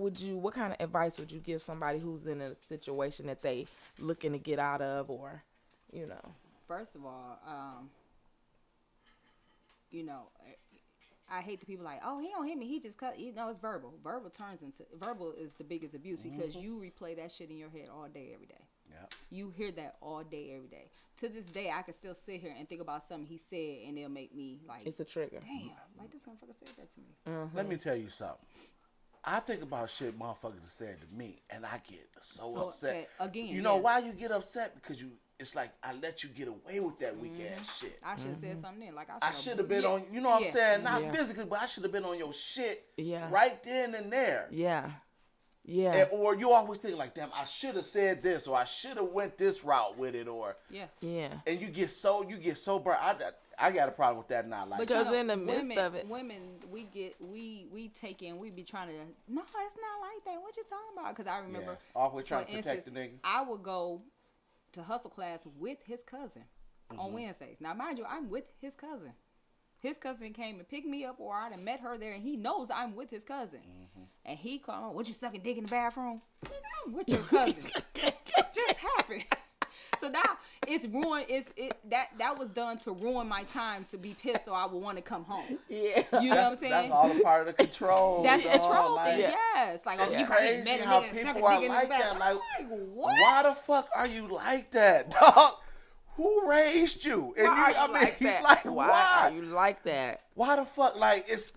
S3: kind of advice would you give somebody who's in a situation that they looking to get out of, or,
S5: First of all, I hate the people like, oh, he don't hit me, he just cut. It's verbal. Verbal is the biggest abuse because you replay that shit in your head all day, every day.
S4: Yeah.
S5: You hear that all day, every day. To this day, I can still sit here and think about something he said, and it'll make me like,
S3: it's a trigger.
S5: damn, like this motherfucker said that to me.
S4: Let me tell you something. I think about shit motherfuckers said to me, and I get so upset.
S5: again,
S4: You know
S5: yeah.
S4: why you get upset? Because it's like I let you get away with that weak ass shit.
S5: I should have said something then. Like
S4: I should have been on, you know what I'm
S5: yeah.
S4: saying? Not
S3: Yeah.
S4: physically, but I should have been on your shit
S3: Yeah.
S4: right then and there.
S3: Yeah. Yeah.
S4: And, or you always think like, damn, I should have said this, or I should have went this route with it, or
S5: Yeah.
S3: Yeah.
S4: and you get so burnt. I got a problem with that now. Like,
S5: But
S3: Because in the midst of it-
S5: women, we be trying to. No, it's not like that. What you talking about? Because I remember,
S4: always trying
S5: for
S4: to protect
S5: instance,
S4: the nigga.
S5: I would go to hustle class with his cousin on Wednesdays. Now, mind you, I'm with his cousin. His cousin came and picked me up, or I'd have met her there, and he knows I'm with his cousin. And he called, "What you sucking dick in the bathroom?" Nigga, I'm with your cousin. What just happened? So now it's ruined. That was done to ruin my time to be pissed, so I would want to come home.
S3: Yeah.
S5: You know what I'm saying?
S4: That's all a part of the control.
S5: That's a
S4: dog.
S5: control
S4: Like,
S5: thing, yes. Like, oh,
S4: It's
S5: you probably
S4: crazy
S5: met a
S4: how
S5: nigga and sucking
S4: people are
S5: dick in
S4: like
S5: his back.
S4: that.
S5: I'm
S4: Like,
S5: like, what?
S4: why the fuck are you like that, dog? who raised you? And
S3: Why are you like that?
S4: like,
S3: Why
S4: why?
S3: are you like that?
S4: Why the fuck? Like it's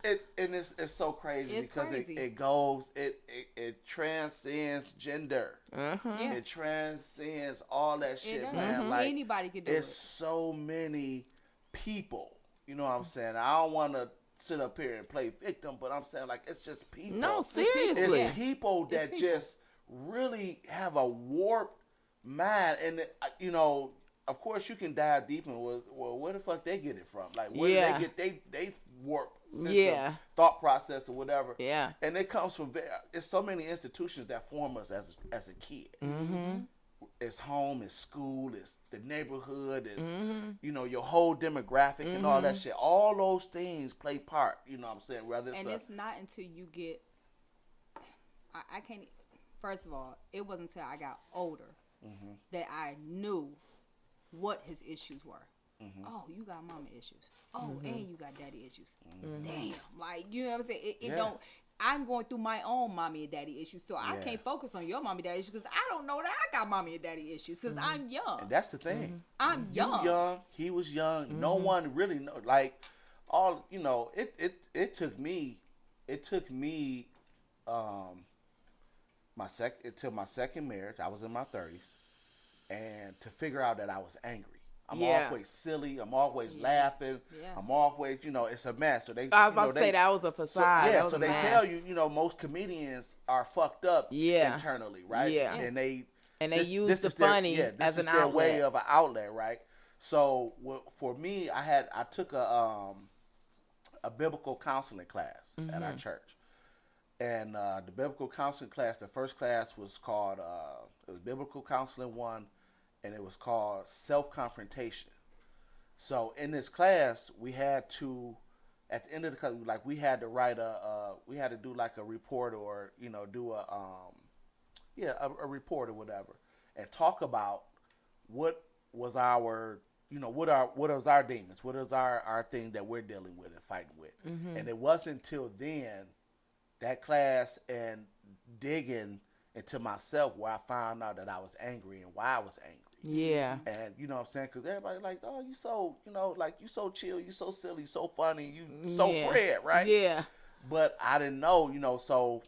S4: so crazy
S5: It's
S4: because
S5: crazy.
S4: it transcends gender.
S5: Yeah.
S4: It transcends all that shit,
S5: does.
S4: man. Like
S5: Anybody could do
S4: it's
S5: it.
S4: so many people. You know what I'm saying? I don't want to sit up here and play victim, but I'm saying like it's just people.
S3: No,
S4: It's
S3: seriously.
S5: Yeah.
S4: people that
S5: It's people.
S4: just really have a warped mind, and you know, of course, you can dive deep in. Well, where the fuck they get it from? Like, where
S3: Yeah.
S4: do they get they warp sense
S3: Yeah.
S4: of thought process or whatever?
S3: Yeah.
S4: And it comes from it's so many institutions that form us as a kid. Mm-hmm. It's home, it's school, it's the neighborhood, it's you know your whole demographic and all that shit. All those things play part. You know what I'm saying? Whether it's
S5: And it's not until you get. I can't. First of all, it wasn't until I got older that I knew what his issues were. Oh, you got mama issues. Oh, and you got daddy issues. Damn, like you know what I'm saying? It
S4: Yeah.
S5: don't. I'm going through my own mommy and daddy issues, so I
S4: Yeah.
S5: can't focus on your mommy and daddy issues because I don't know that I got mommy and daddy issues because I'm young.
S4: and that's the thing.
S5: I'm
S4: You young, he was young. No one really know. Like all you know, it took me, my second marriage. I was in my 30s, and to figure out that I was angry. I'm
S3: Yeah.
S4: always silly. I'm always laughing.
S5: Yeah.
S4: I'm always, it's a mess. So they,
S3: I was
S4: you know,
S3: about to say that was a
S4: So,
S3: facade.
S4: yeah,
S3: That was
S4: so
S3: a
S4: they
S3: mask.
S4: tell you, most comedians are fucked up
S3: Yeah.
S4: internally, right?
S3: Yeah.
S4: And they
S3: use the
S4: is their-
S3: funny
S4: this
S3: as
S4: is
S3: an
S4: their
S3: outlet.
S4: way of an outlet, right? So for me, I took a biblical counseling class at
S3: Mm-hmm.
S4: our church, and the biblical counseling class, the first class was called it was Biblical Counseling 1, and it was called Self-Confrontation. So in this class, we had to, at the end of the class, like we had to write we had to do like a report or do a report or whatever, and talk about what was our what is our demons, what is our thing that we're dealing with and fighting with. And it wasn't until then, that class and digging into myself, where I found out that I was angry and why I was angry.
S3: Yeah.
S4: And you know what I'm saying? Because everybody like, oh, you so, like you so chill, you so silly, so funny, you so
S3: Yeah.
S4: Fred, right?
S3: Yeah.
S4: But I didn't know, so,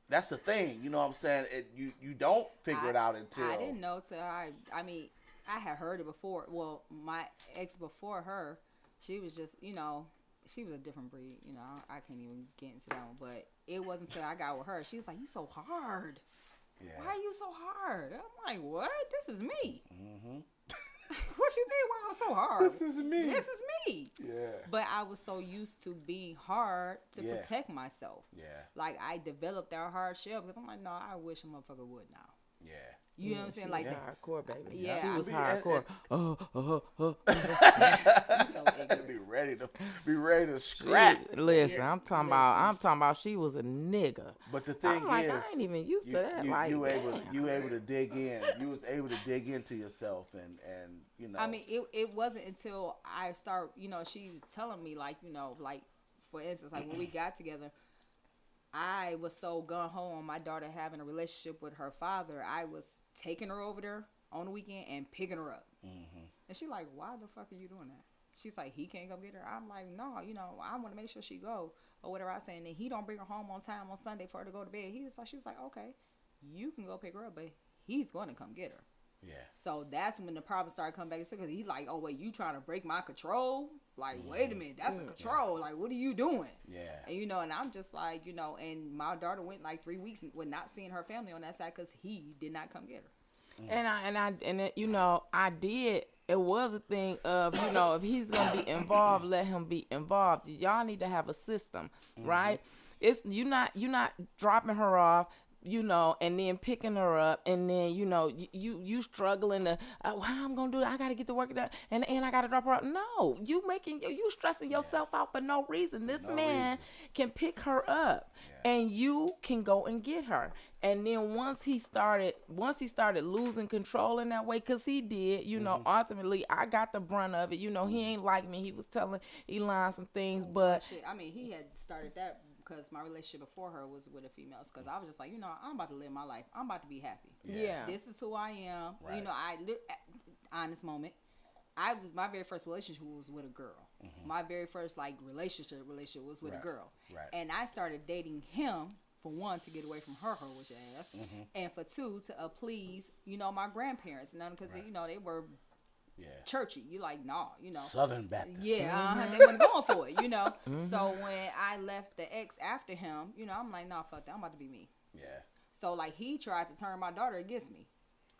S4: that's the thing, you know what I'm saying? You don't figure it out until.
S5: I didn't know till I mean, I had heard it before. Well, my ex before her, she was just, she was a different breed. I can't even get into that one. But it wasn't until I got with her. She was like, "You so hard.
S4: Yeah.
S5: Why are you so hard?" I'm like, "What? This is me." Mm-hmm. What you mean? Why I'm so hard?
S4: This is me.
S5: This is me.
S4: Yeah.
S5: But I was so used to being hard to
S4: Yeah.
S5: protect myself.
S4: Yeah.
S5: Like I developed that hard shell because I'm like, no, I wish a motherfucker would now.
S4: Yeah.
S5: You know what I'm saying? Like
S3: She
S5: that.
S3: hardcore, baby.
S5: Yeah,
S3: She
S5: I
S3: was
S4: mean,
S3: hardcore.
S5: You so ignorant.
S4: Be ready to scrap.
S3: Listen, I'm talking about she was a nigga.
S4: But the thing
S3: I'm like,
S4: is,
S3: I ain't even used to that.
S4: You,
S3: Like,
S4: you able
S3: damn.
S4: to dig in. You was able to dig into yourself and
S5: I mean, it wasn't until I start, she was telling me like, like for instance, like when we got together, I was so gun ho on my daughter having a relationship with her father. I was taking her over there on the weekend and picking her up. Mm-hmm. And she like, why the fuck are you doing that? She's like, he can't come get her. I'm like, no, I want to make sure she go or whatever I say. And then he don't bring her home on time on Sunday for her to go to bed. She was like, okay, you can go pick her up, but he's going to come get her.
S4: yeah.
S5: So that's when the problem started coming back because he's like, oh wait, you trying to break my control? Like, wait a minute, that's a control. Like, what are you doing?
S4: Yeah.
S5: And and I'm just like, and my daughter went like 3 weeks with not seeing her family on that side because he did not come get her.
S3: I did. It was a thing of, if he's gonna be involved, let him be involved. Y'all need to have a system, right? It's you not dropping her off, and then picking her up, and then you struggling to how I'm gonna do it. I gotta get to work done, and I gotta drop her off. No, you stressing yourself out for no reason. This man can pick her up, and you can go and get her. And then once he started losing control in that way, cause he did, ultimately I got the brunt of it. He ain't like me. He was telling Elon some things, but
S5: Shit, I mean, he had started that because my relationship before her was with a female. Because I was just like, I'm about to live my life. I'm about to be happy.
S3: yeah.
S5: This is who I am.
S4: Right.
S5: honest moment. My very first relationship was with a girl. My very first like relationship was with a girl.
S4: Right.
S5: And I started dating him for one to get away from her hoish ass, and for two to please my grandparents. None because they were churchy. You like nah,
S4: Southern Baptist.
S5: Yeah, they weren't going for it. So when I left the ex after him, I'm like nah, fuck that. I'm about to be me.
S4: Yeah.
S5: So like he tried to turn my daughter against me.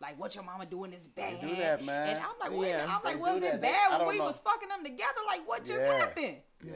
S5: Like, what your mama doing is bad.
S4: They do that, man.
S5: And I'm like, wait,
S3: Yeah.
S5: I'm like,
S4: They
S5: was
S4: do
S5: it
S4: that.
S5: bad
S4: I
S5: when we
S4: don't know.
S5: was fucking them together? Like, what just
S4: Yeah.
S5: happened?
S4: Yeah.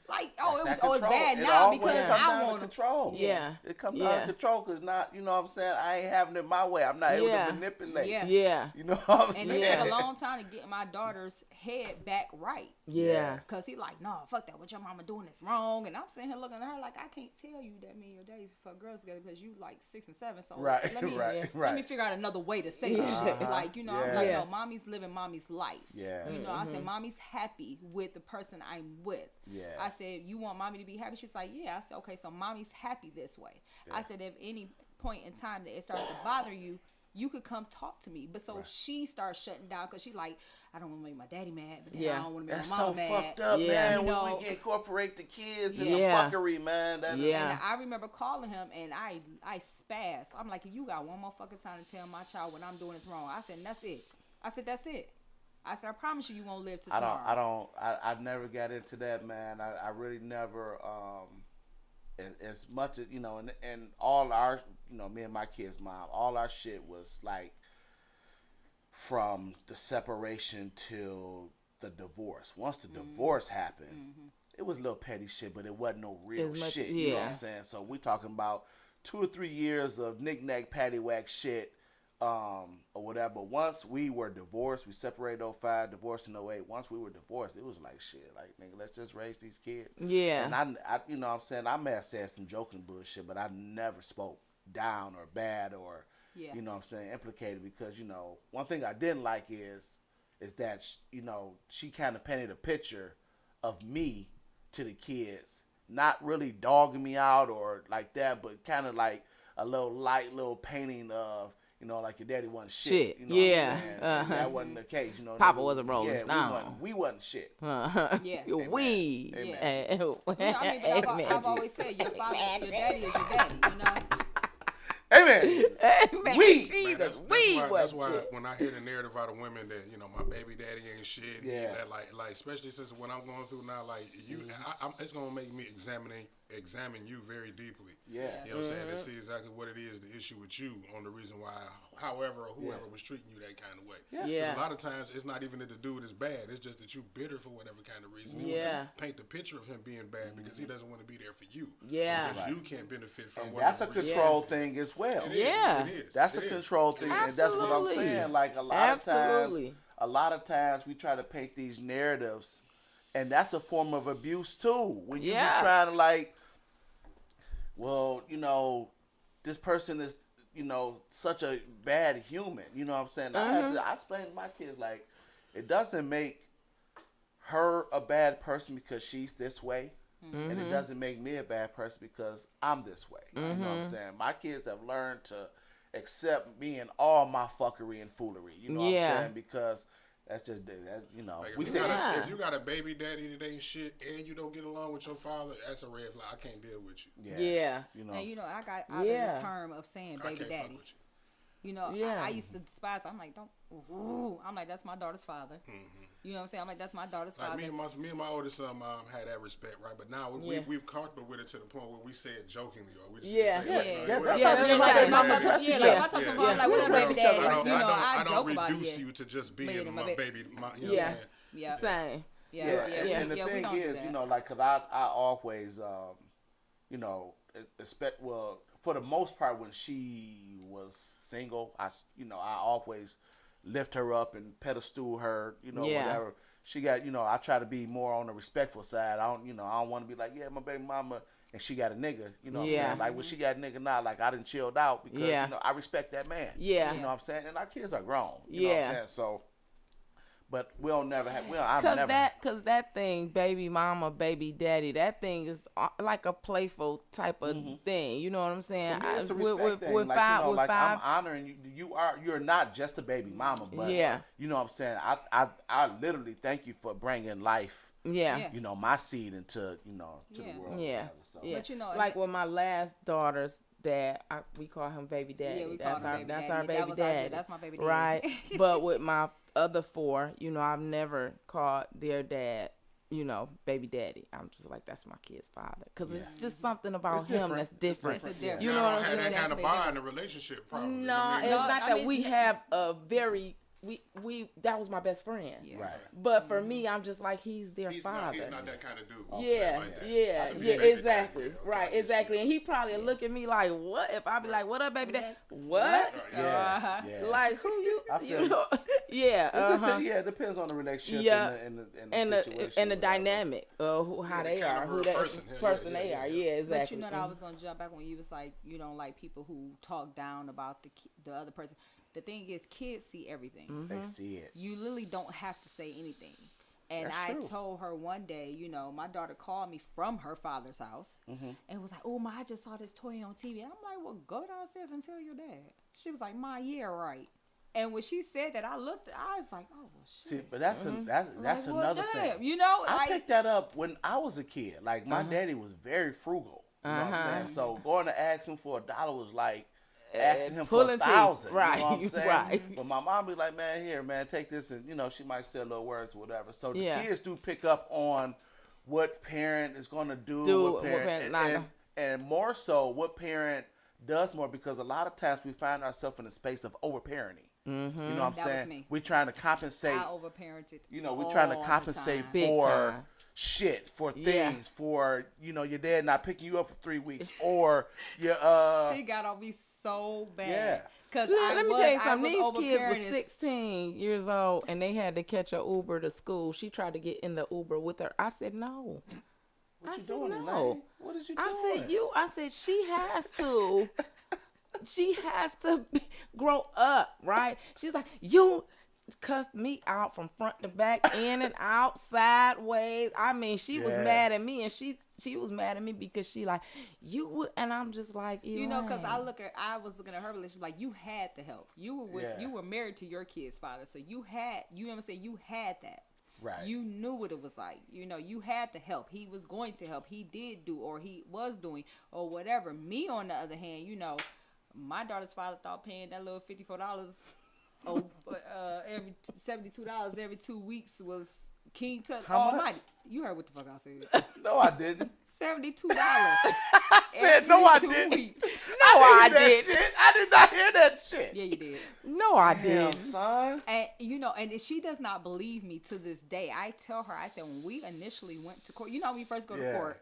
S5: Like,
S4: That's
S5: it's
S4: that
S5: bad
S4: control.
S5: now
S4: always
S5: because
S4: comes
S5: I
S4: down to
S5: want to.
S4: control.
S3: Yeah.
S4: It comes down to control because not, you know what I'm saying? I ain't having it my way. I'm not able
S3: Yeah.
S4: to manipulate.
S5: Yeah.
S3: Yeah.
S4: You know what I'm
S5: And
S4: saying?
S5: it took a long time to get my daughter's head back right.
S3: Yeah.
S5: Cause he like, no, fuck that. What your mama doing is wrong. And I'm sitting here looking at her like, I can't tell you that me and your daddies fuck girls together because you like 6 and 7. So
S4: Right,
S5: let me
S4: right,
S5: let me
S4: right.
S5: figure out another way to say this shit. Like, I'm like,
S3: Yeah.
S5: no, mommy's living mommy's life.
S4: Yeah.
S5: I said, mommy's happy with the person I'm with.
S4: Yeah.
S5: I said, you want mommy to be happy? She's like, yeah. I said, okay, so mommy's happy this way. I said, if any point in time that it starts to bother you, you could come talk to me. But so she starts shutting down because she like, I don't want to make my daddy mad, but then I don't want to make
S4: That's
S5: my
S4: so
S5: mom mad.
S4: fucked up,
S3: Yeah.
S4: man.
S5: You
S4: When
S5: know-
S4: we incorporate the kids in
S3: Yeah.
S4: the fuckery, man. That
S3: Yeah.
S5: And I remember calling him and I spazzed. I'm like, if you got one more fucking time to tell my child what I'm doing is wrong. I said, and that's it. I said, that's it. I said, I promise you won't live to tomorrow.
S4: I never got into that, man. I really never, as much as, and all our, me and my kids' mom, all our shit was like from the separation till the divorce. Once the divorce happened, it was little petty shit, but it wasn't no real
S3: As much-
S4: shit. You know what
S3: yeah.
S4: I'm saying? So we talking about 2 or 3 years of knick-knack, paddywhack shit, or whatever. But once we were divorced, we separated 05, divorced in 08. Once we were divorced, it was like shit. Like, nigga, let's just raise these kids.
S3: Yeah.
S4: And I you know what I'm saying? I may have said some joking bullshit, but I never spoke down or bad or,
S5: Yeah.
S4: you know what I'm saying, implicated because, one thing I didn't like is that, she kind of painted a picture of me to the kids, not really dogging me out or like that, but kind of like a light little painting of, like your daddy wasn't shit. You know
S3: Yeah.
S4: what I'm saying? And that wasn't the case.
S3: Papa
S4: nigga,
S3: wasn't rolling
S4: yeah,
S3: stone.
S4: we wasn't shit.
S5: Yeah.
S3: We.
S5: Yeah.
S3: Eh,
S5: I've always said your father, your daddy is your daddy,
S4: Amen.
S3: Amen.
S4: We.
S6: Man,
S3: Jesus,
S6: that's
S3: was
S6: why
S3: shit.
S6: when I hear the narrative out of women that my baby daddy ain't shit,
S4: Yeah.
S6: that like especially since what I'm going through now, like you, it's gonna make me examine you very deeply.
S4: Yeah.
S6: You know what I'm saying? To see exactly what it is, the issue with you, on the reason why, however or whoever was treating you that kind of way.
S4: Yeah.
S6: 'Cause
S3: Yeah.
S6: a lot of times it's not even that the dude is bad. It's just that you bitter for whatever kind of reason. You
S3: Yeah.
S6: want to paint the picture of him being bad because he doesn't want to be there for you.
S3: Yeah.
S6: Because you can't benefit from
S4: And
S6: what
S4: that's a
S6: he was-
S4: control thing as well.
S6: It is,
S3: Yeah.
S6: it is,
S4: That's
S6: it
S4: a
S6: is.
S4: control thing, and that's what I'm
S3: Absolutely.
S4: saying. Like
S3: Absolutely.
S4: a lot of times we try to paint these narratives, and that's a form of abuse too. When you
S3: Yeah.
S4: be trying to like, well, this person is, such a bad human. You know what I'm saying? I explain to my kids like, it doesn't make her a bad person because she's this way. And it doesn't make me a bad person because I'm this way. You know what I'm saying? My kids have learned to accept me and all my fuckery and foolery. You know what
S3: Yeah.
S4: I'm saying? Because that's just that.
S6: Like,
S4: We
S6: if,
S4: say
S6: if you got a baby daddy that ain't shit and you don't get along with your father, that's a red flag. I can't deal with you.
S3: Yeah.
S4: You know.
S5: And I got out
S3: Yeah.
S5: of the term of saying
S6: I
S5: baby
S6: can't
S5: daddy.
S6: fuck with you.
S3: Yeah.
S5: I used to despise. I'm like, don't. Ooh. I'm like, that's my daughter's father. You know what I'm saying? I'm like, that's my daughter's
S6: Like
S5: father.
S6: me and my oldest son, mom had that respect, right? But now
S3: Yeah.
S6: we've comfortable with it to the point where we say it jokingly, or we just
S3: Yeah.
S6: say,
S3: Yeah.
S6: like,
S5: Yeah.
S6: like,
S4: Yeah,
S6: what
S4: that's
S6: is
S4: how
S6: that?
S4: we
S5: Yeah,
S4: like
S5: like,
S4: that.
S5: my
S4: We
S5: daughter-
S4: trust
S5: yeah,
S4: each
S5: like,
S4: other.
S5: my daughter-
S6: Yeah,
S5: I'm
S6: yeah.
S5: like, what up,
S4: We
S5: baby
S4: trust each other.
S5: daddy?
S6: I don't,
S5: You know, I
S6: I
S5: joke
S6: don't
S5: about it.
S6: reduce
S5: Yeah.
S6: you to just
S5: Baby,
S6: being
S5: my
S6: my
S5: baby.
S6: baby. You know what
S3: Yeah.
S6: I'm saying?
S5: Yeah.
S3: Same.
S5: Yeah.
S4: Yeah,
S5: Yeah.
S4: and the
S5: Yeah. We
S4: thing
S5: don't do
S4: is,
S5: that.
S4: like, cause I always, expect, well, for the most part, when she was single, I always lift her up and pedestal her,
S3: Yeah.
S4: whatever. She got, I try to be more on the respectful side. I don't want to be like, yeah, my baby mama, and she got a nigga, you know what I'm
S3: Yeah.
S4: saying? Like, when she got a nigga now, like, I done chilled out because,
S3: Yeah.
S4: I respect that man.
S3: Yeah.
S4: You know what I'm saying? And our kids are grown, you know what
S3: Yeah.
S4: I'm saying? So, but we'll never have. Well, I've
S3: Cause
S4: never.
S3: that thing, baby mama, baby daddy, that thing is like a playful type of thing. You know what I'm saying?
S4: For me, it's a
S3: With
S4: respect thing.
S3: with
S4: Like,
S3: five,
S4: you know,
S3: with
S4: like
S3: five,
S4: I'm honoring you. You're not just a baby mama, but
S3: Yeah.
S4: you know what I'm saying. I literally thank you for bringing life.
S3: yeah.
S5: Yeah.
S4: You know, my seed into to
S5: Yeah.
S4: the world. or
S3: Yeah,
S4: whatever, so.
S3: yeah.
S5: But you know,
S3: like with my last daughter's dad, we call him baby daddy.
S5: Yeah, we call him baby
S3: that's
S5: daddy.
S3: our
S5: That
S3: baby
S5: was our
S3: daddy.
S5: dad. That's my baby daddy.
S3: Right. But with my other four, you know, I've never called their dad, you know, baby daddy. I'm just like, that's my kid's father, because it's just something about
S4: It's
S3: him
S4: different.
S3: that's
S4: It's
S3: different.
S5: It's a
S4: different, yeah.
S5: different.
S3: You know
S6: Y'all
S3: what
S6: don't
S3: I'm
S6: have that
S3: saying?
S6: kind of bond in the relationship, probably.
S3: No,
S6: I mean,
S3: it's not
S5: I
S3: that
S5: mean-
S3: we have a very we that was my best friend.
S5: Yeah.
S4: Right.
S3: But for me, I'm just like, he's their
S6: he's
S3: father.
S6: not that kind of dude.
S3: Yeah,
S6: Like that.
S3: yeah,
S6: To me,
S3: yeah,
S6: baby
S3: exactly.
S6: daddy, okay,
S3: Right,
S6: I get
S3: exactly.
S6: you.
S3: And he probably look at me like, what? If I be like, what up, baby dad? What?
S5: Uh-huh.
S4: Yeah.
S3: Like, who you?
S4: I feel
S3: You
S4: you.
S3: know? Yeah,
S4: Yeah, it depends on the relationship
S3: Yeah.
S4: and the
S3: And
S4: situation.
S3: the
S4: or whatever.
S3: dynamic of how
S6: the
S3: they are,
S6: caliber
S3: who
S6: of
S3: that
S6: person.
S3: person
S6: Yeah,
S3: they
S6: yeah,
S3: are.
S6: yeah.
S3: Yeah, exactly.
S5: But you know that I was gonna jump back when you was like, you don't like people who talk down about the other person. The thing is, kids see everything.
S4: They see it.
S5: You literally don't have to say anything. And
S4: That's
S5: I
S4: true.
S5: told her one day, you know, my daughter called me from her father's house and was like, "Oh, Ma, I just saw this toy on TV." I'm like, "Well, go downstairs and tell your dad." She was like, "Ma, yeah, right." And when she said that, I was like, "Oh, well, shit."
S4: See, but that's that's
S5: Like, well,
S4: another
S5: damn,
S4: thing.
S5: you know,
S4: I
S5: like,
S4: picked that up when I was a kid. Like my daddy was very frugal. You know what I'm saying? So going to ask him for $1 was like asking him for
S3: pulling teeth.
S4: 1,000.
S3: Right,
S4: You know what I'm saying?
S3: right.
S4: But my mom be like, "Man, here, man, take this," and you know she might say a little words or whatever. So the
S3: Yeah.
S4: kids do pick up on what parent is going to do,
S3: Do,
S4: what
S3: what
S4: parent,
S3: parent
S4: and,
S3: not
S4: and, and more so what parent does more, because a lot of times we find ourselves in a space of over-parenting.
S3: Mm-hmm.
S4: You know what I'm
S5: That was
S4: saying?
S5: me.
S4: We're trying to compensate.
S5: I overparented.
S4: You know, we're trying to
S5: all the
S4: compensate
S5: time.
S3: Big
S4: for
S3: time.
S4: shit, for
S3: Yeah.
S4: things, for, you know, your dad not picking you up for 3 weeks, or your
S5: She got on me so bad.
S4: Yeah.
S5: Cause
S3: Let me tell you
S5: I
S3: something. These
S5: was
S3: kids were
S5: overparenting.
S3: 16 years old and they had to catch a Uber to school. She tried to get in the Uber with her. I said no.
S4: what
S3: I
S4: you
S3: said
S4: doing,
S3: no.
S4: Elaine? What is you doing?
S3: I said she has to. She has to grow up, right? She's like, you cussed me out from front to back, in and out, sideways. I mean, she was
S4: Yeah.
S3: mad at me, and she was mad at me because she like, you would, and I'm just like,
S5: You know, because
S3: Elaine.
S5: I was looking at her relationship like you had the help. You were with,
S4: Yeah.
S5: you were married to your kid's father, so you had, you know what I'm saying, you had that.
S4: Right.
S5: You knew what it was like. You know, you had the help. He was going to help. He did do, or he was doing, or whatever. Me, on the other hand, you know, my daughter's father thought paying that little $54, every $72 every 2 weeks was King Tut
S4: How much?
S5: Almighty. You heard what the fuck I said.
S4: No, I didn't.
S5: $72.
S4: Said, no, I
S5: every 2
S4: didn't.
S5: weeks.
S3: no, I
S4: Hear that
S3: did.
S4: shit? I did not hear that shit.
S5: Yeah, you did.
S3: No, I
S4: Damn,
S3: did.
S4: son.
S5: And you know, and she does not believe me to this day. I tell her, I said, when we initially went to court, you know, when you first go to
S4: Yeah.
S5: court,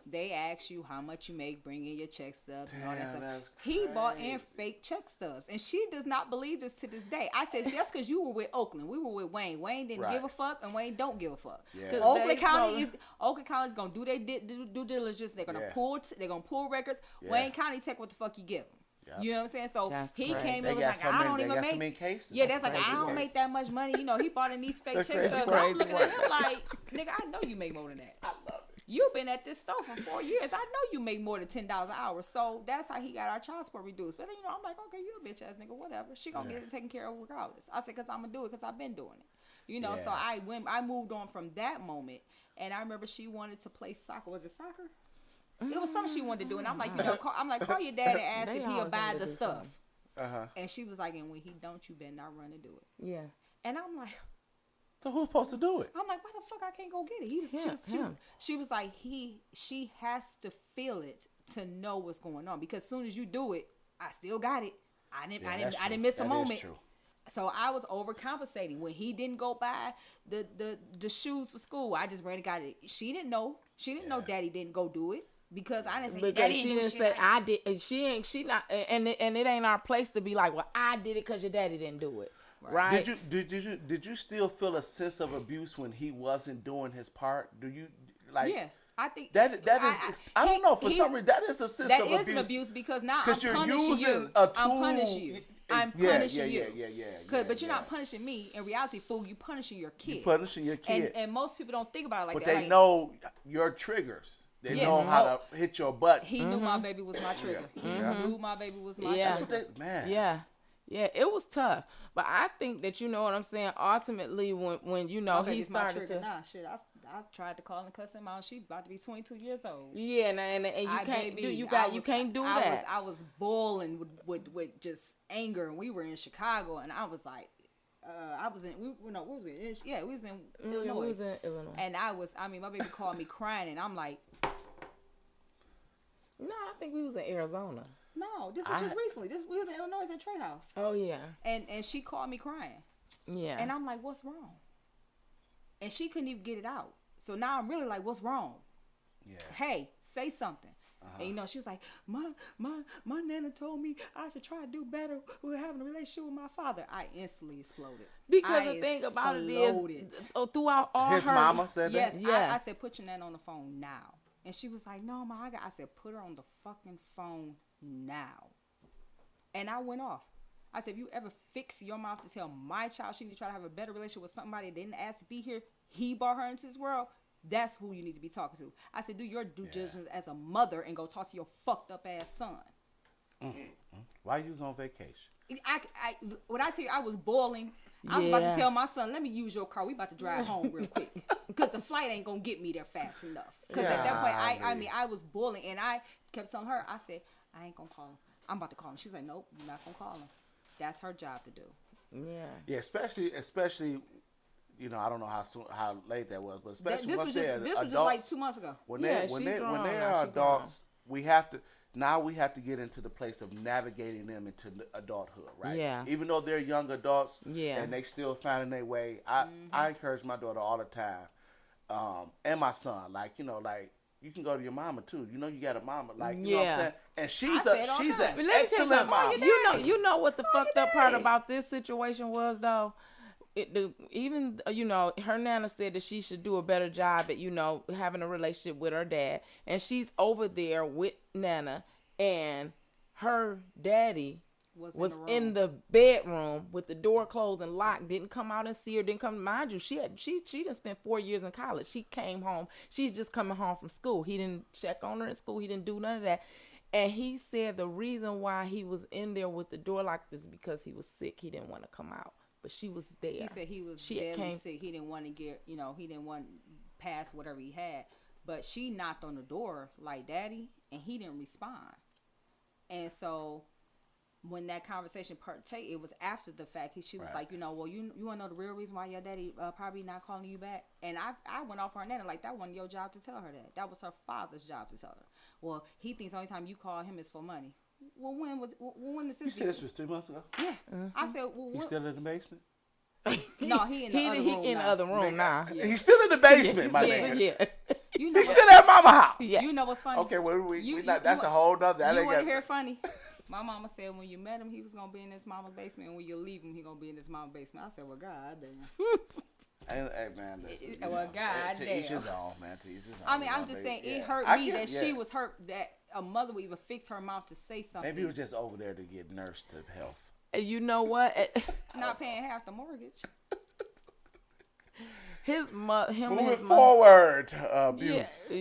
S5: they ask you how much you make, bring in your check stubs and all that
S4: Damn,
S5: stuff.
S4: that's
S5: He bought in
S4: crazy.
S5: fake check stubs, and she does not believe this to this day. I said, that's because you were with Oakland. We were with Wayne. Wayne didn't
S4: Right.
S5: give a fuck, and Wayne don't give a fuck.
S4: Yeah.
S3: 'Cause
S5: Oakland
S3: they
S5: County
S3: supposed-
S5: is gonna do their due diligence. They're gonna
S4: Yeah.
S5: pull records.
S4: Yeah.
S5: Wayne County take what the fuck you give them.
S4: Yep.
S5: You know what I'm saying? So
S3: That's
S5: he
S3: crazy.
S5: came
S4: They
S5: and was
S4: got
S5: like,
S4: so
S5: I
S4: many-
S5: don't
S4: they
S5: even
S4: got so
S5: make.
S4: many cases.
S5: Yeah,
S4: That's
S5: that's like, I
S4: crazy
S5: don't
S4: work.
S5: make that much money. You know, he bought in these fake
S4: That's
S5: check
S4: crazy
S5: stubs.
S4: work.
S5: I'm looking at him
S4: Crazy
S5: like, nigga, I know you make more than that.
S4: I love it.
S5: You've been at this store for 4 years. I know you make more than $10 an hour. So that's how he got our child support reduced. But then, you know, I'm like, okay, you a bitch ass nigga, whatever. She gonna get it taken care of regardless. I said, cause I'm gonna do it, cause I've been doing it. You know, so
S4: Yeah.
S5: I moved on from that moment, and I remember she wanted to play soccer. Was it soccer? It was something she wanted to do, and I'm like, you know, call your dad and ask
S3: They
S5: if he'll
S3: always
S5: buy
S3: wanted
S5: the
S3: to do
S5: stuff.
S3: something.
S4: Uh-huh.
S5: And she was like, and when he don't, you better not run and do it.
S3: Yeah.
S5: And I'm like,
S4: So who's supposed to do it?
S5: why the fuck I can't go get it? She was like, she has to feel it to know what's going on, because as soon as you do it, I still got it. I
S4: Yeah,
S5: didn't
S4: that's true.
S5: miss a
S4: That is
S5: moment.
S4: true.
S5: So I was overcompensating when he didn't go buy the shoes for school. I just ran and got it. She didn't know. She didn't know Daddy didn't go do it, because I didn't say
S3: Because
S5: Daddy
S3: she
S5: didn't do
S3: didn't
S5: shit.
S3: say
S5: like
S3: I did, and she not, and it ain't our place to be like, well, I did it because your daddy didn't do it, right?
S4: Did you still feel a sense of abuse when he wasn't doing his part? Do you like?
S5: Yeah, I think
S4: That is. I don't know. For some reason, that is a sense
S5: that
S4: of
S5: is
S4: abuse.
S5: an abuse, because now I'm
S4: Because you're
S5: punishing
S4: using
S5: you.
S4: a
S5: I'm
S4: tool.
S5: punishing you. I'm
S4: Yeah,
S5: punishing
S4: yeah,
S5: you.
S4: yeah,
S5: But you're
S4: yeah.
S5: not punishing me. In reality, fool, you punishing your kid.
S4: You punishing your kid.
S5: And most people don't think about it like
S4: But
S5: that.
S4: they
S5: Like,
S4: know your triggers. They
S5: Yeah.
S4: know how to hit your butt.
S5: he knew my baby was my trigger. He knew my baby was my
S3: Yeah.
S5: trigger.
S4: Man.
S3: Yeah, it was tough. But I think that, you know what I'm saying, ultimately when you know,
S5: My
S3: he
S5: baby's my
S3: started
S5: trigger.
S3: to...
S5: Nah, shit. I tried to call and cuss him out. She about to be 22 years old.
S3: Yeah, and you can't do, you can't do that.
S5: I was boiling with just anger, and we were in Chicago, and I was like, I was in, we was in, yeah, we was in Illinois.
S3: We was in Illinois.
S5: And my baby called me crying, and I'm like,
S3: No, I think we was in Arizona.
S5: no, this was just recently. We was in Illinois at Trey House,
S3: Oh yeah,
S5: and she called me crying,
S3: yeah.
S5: and I'm like, what's wrong? And she couldn't even get it out. So now I'm really like, what's wrong?
S4: Yeah.
S5: Hey, say something. And you know, she was like, my nana told me I should try to do better with having a relationship with my father. I instantly exploded.
S3: Because the thing about it is, throughout all
S4: His
S3: her
S4: mama said
S5: Yes,
S4: that?
S3: Yeah.
S5: I said, put your nana on the phone now. And she was like, no, ma, I said, put her on the fucking phone now. And I went off. I said, if you ever fix your mouth to tell my child she need to try to have a better relationship with somebody that didn't ask to be here, he brought her into this world, that's who you need to be talking to. I said, do your due diligence as a mother and go talk to your fucked up ass son.
S4: Why you was on vacation?
S5: When I tell you I was boiling, I was about to
S3: Yeah.
S5: tell my son, let me use your car. We about to drive home real quick. Because the flight ain't going to get me there fast enough. Because at that point, I was boiling. And I kept telling her, I said, I ain't going to call him. I'm about to call him. She's like, nope, you're not going to call him. That's her job to do.
S3: Yeah.
S4: Yeah, especially, you know, I don't know how late that was, but especially
S5: This
S4: once
S5: was
S4: they're
S5: just
S4: adults,
S5: like 2 months ago.
S4: when
S3: Yeah,
S4: they when
S3: she
S4: they
S3: grown
S4: when they
S3: now,
S4: are
S3: she
S4: adults, we have to get into the place of navigating them into adulthood, right?
S3: Yeah.
S4: Even though they're young adults,
S3: Yeah.
S4: and they still finding their way. I encourage my daughter all the time, and my son, like, you know, like, you can go to your mama too. You know, you got a mama, like, you know what I'm
S3: Yeah.
S4: saying. And
S5: I say it all
S4: she's
S5: the time.
S4: an
S3: But let me tell you
S4: excellent
S3: something.
S4: mom.
S3: You know what the fucked up part
S5: daddy.
S3: about this situation was though. Even you know, her nana said that she should do a better job at, you know, having a relationship with her dad, and she's over there with Nana, and her daddy was in the bedroom with the door closed and locked. Didn't come out and see her. Didn't come. Mind you, she done spent 4 years in college. She came home. She's just coming home from school. He didn't check on her in school. He didn't do none of that. And he said the reason why he was in there with the door locked is because he was sick. He didn't want to come out, but she was there.
S5: He said he was
S3: She
S5: deadly
S3: came-
S5: sick. He didn't want to get, you know, he didn't want past whatever he had. But she knocked on the door like, Daddy, and he didn't respond. And so when that conversation it was after the fact. She was like, you know, well, you want to know the real reason why your daddy probably not calling you back? And I went off her nana like, that wasn't your job to tell her that. That was her father's job to tell her. Well, he thinks the only time you call him is for money. Well, when does
S4: You
S5: this
S4: said this was 3 months ago.
S5: Yeah. I said, well,
S4: He's still in the basement.
S5: no, he in the other room
S3: in the
S5: now.
S3: other room now.
S4: He's still in the basement, my
S5: Yeah.
S4: nigga.
S3: Yeah.
S5: You know
S4: He's still at mama house.
S3: Yeah.
S5: You know what's funny?
S4: Okay, well,
S5: You-
S4: that's
S5: you-
S4: a whole nother. That
S5: You
S4: ain't
S5: want to
S4: got-
S5: hear funny? My mama said when you met him, he was gonna be in his mama's basement, and when you leave him, he gonna be in his mama's basement. I said, well, God damn.
S4: Hey, man, listen, you
S5: Well,
S4: know,
S5: God
S4: to
S5: damn.
S4: each his own, man. To each his own.
S5: I mean,
S4: you
S5: I'm
S4: know,
S5: just
S4: baby.
S5: saying it
S4: Yeah.
S5: hurt
S4: I
S5: me
S4: can't-
S5: that
S4: yeah.
S5: she was hurt that a mother would even fix her mouth to say something,
S4: Maybe he was just over there to get nursed to health.
S3: You know what?
S5: not paying half the mortgage.
S3: Him and
S4: Moving
S3: his mother.
S4: forward,
S3: Yeah,
S4: abuse.